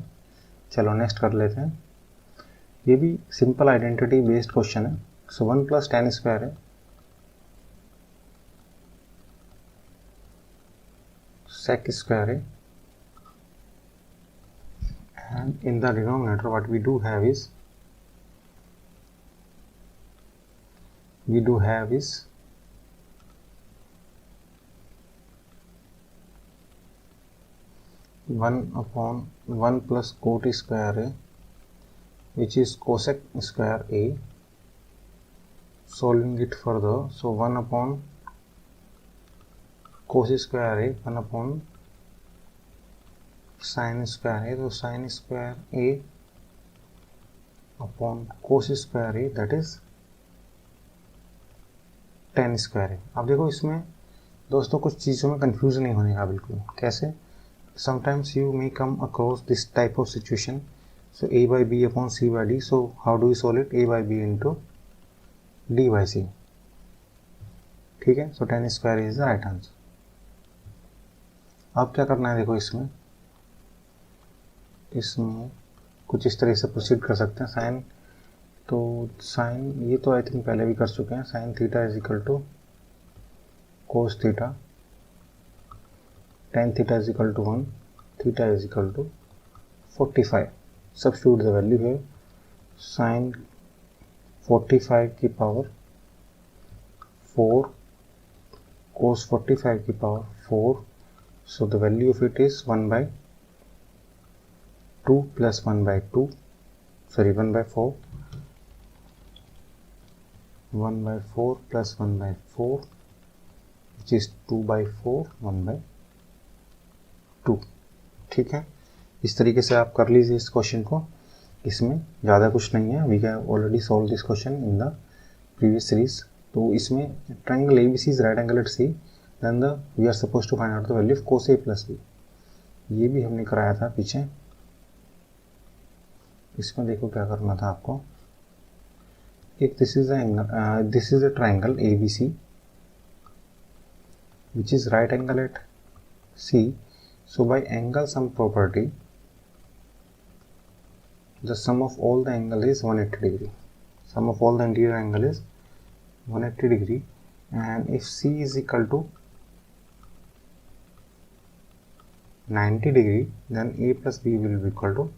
चलो नेक्स्ट कर लेते हैं. ये भी सिंपल आइडेंटिटी बेस्ड क्वेश्चन है. सो 1 प्लस tan स्क्वायर है sec square है, and in the denominator what we do have is 1 upon 1 plus cot square a, which is cosec square a. Solving it further, so 1 upon cos square a, 1 upon sin square a, तो sin square a upon cos square a, that is tan square a. अब देखो इसमें दोस्तों कुछ चीज़ों में confuse नहीं होने का बिल्कुल। कैसे? Sometimes you may come across this type of situation, so a by b upon c by d, so how do we solve it? a by b into d by c, ठीक है। सो 10 square is the right answer. अब क्या करना है, देखो इसमें कुछ इस तरह से प्रोसीड कर सकते हैं। साइन, तो साइन ये तो आई थिंक पहले भी कर चुके हैं। Sine theta is equal to cos theta, tan theta is equal to 1, theta is equal to 45। Substitute the value है। साइन 45 की पावर 4, कोस 45 की power 4, so the value of it is 1 by 2 plus 1 by 2, sorry 1 by 4, 1 by 4 plus 1 by 4 which is 2 by 4, 1 by 2, ठीक है। इस तरीके से आप कर लीजिए इस क्वेश्चन को। इसमें ज़्यादा कुछ नहीं है, we have already solve this question in the previous series. तो इसमें triangle ABC is right angle at C, then we are supposed to find out the value of cos A plus B, ये भी हमने कराया था पीछे। इसमें देखो क्या करना था आपको। एक this is a triangle ABC which is right angle at C, so by angle sum property the sum of all the angle is 180 degree. Sum of all the interior angle is 180 degree, and if C is equal to 90 degree, then A plus B will be equal to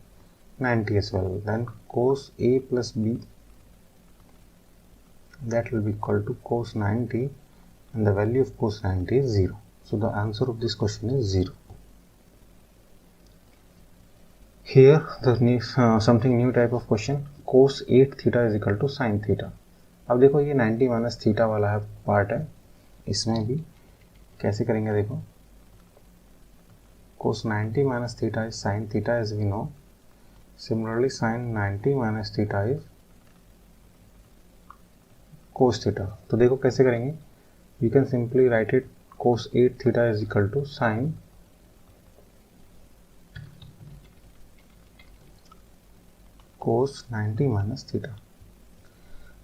90 as well. Then cos A plus B, that will be equal to cos 90, and the value of cos 90 is 0. So the answer of this question is 0. Here the something new type of question, cos 8 theta is equal to sin theta. अब देखो ये 90 minus theta वाला है part है, इसमें भी कैसे करेंगे देखो। cos 90 minus theta is sin theta as we know. Similarly sin 90 minus theta is cos theta. तो देखो कैसे करेंगे, you can simply write it cos 8 theta is equal to sin cos 90 minus theta.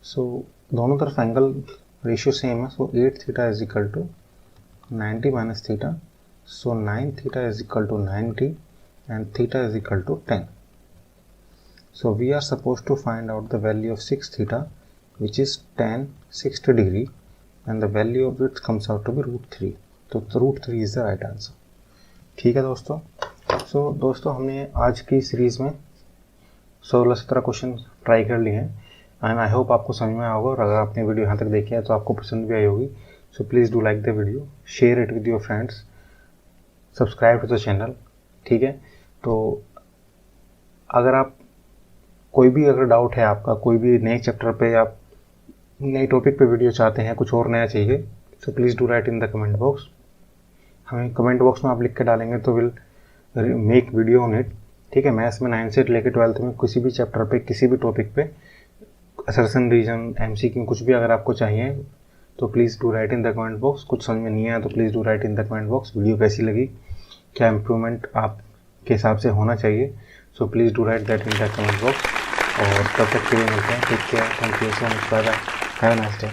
So दोनों तरफ angle ratio same है, so 8 theta is equal to 90 minus theta, so 9 theta is equal to 90 and theta is equal to 10. So we are supposed to find out the value of 6 theta which is tan 60 degree, and the value of it comes out to be √3. तो √3 is the right answer, ठीक है दोस्तों। So दोस्तों हमने आज की series में 16-17 question try कर लिए हैं, एंड आई होप आपको समझ में आया होगा। और अगर आपने वीडियो यहाँ तक देखी है तो आपको पसंद भी आई होगी। So please do like the video, share it with your friends, subscribe to the channel, ठीक है। तो अगर आप कोई भी अगर डाउट है आपका, कोई भी नए चैप्टर पे या नए टॉपिक पे वीडियो चाहते हैं, कुछ और नया चाहिए, so please do write in the comment box. हमें कमेंट बॉक्स में आप लिख के डालेंगे तो will make video on it, ठीक है। मैथ्स में 9 से लेकर 12th में किसी भी चैप्टर पे, किसी भी टॉपिक पे, असर्शन, रीजन, MCQ कुछ भी अगर आपको चाहिए तो please do write in the comment box. कुछ समझ में नहीं आया तो please do write in the comment box. Video कैसी लगी, क्या इम्प्रूवमेंट आपके हिसाब से होना चाहिए, so please do write that in the comment box. और तब तक के लिए मिलते हैं, take care, thank you so much, bye bye, have a nice day.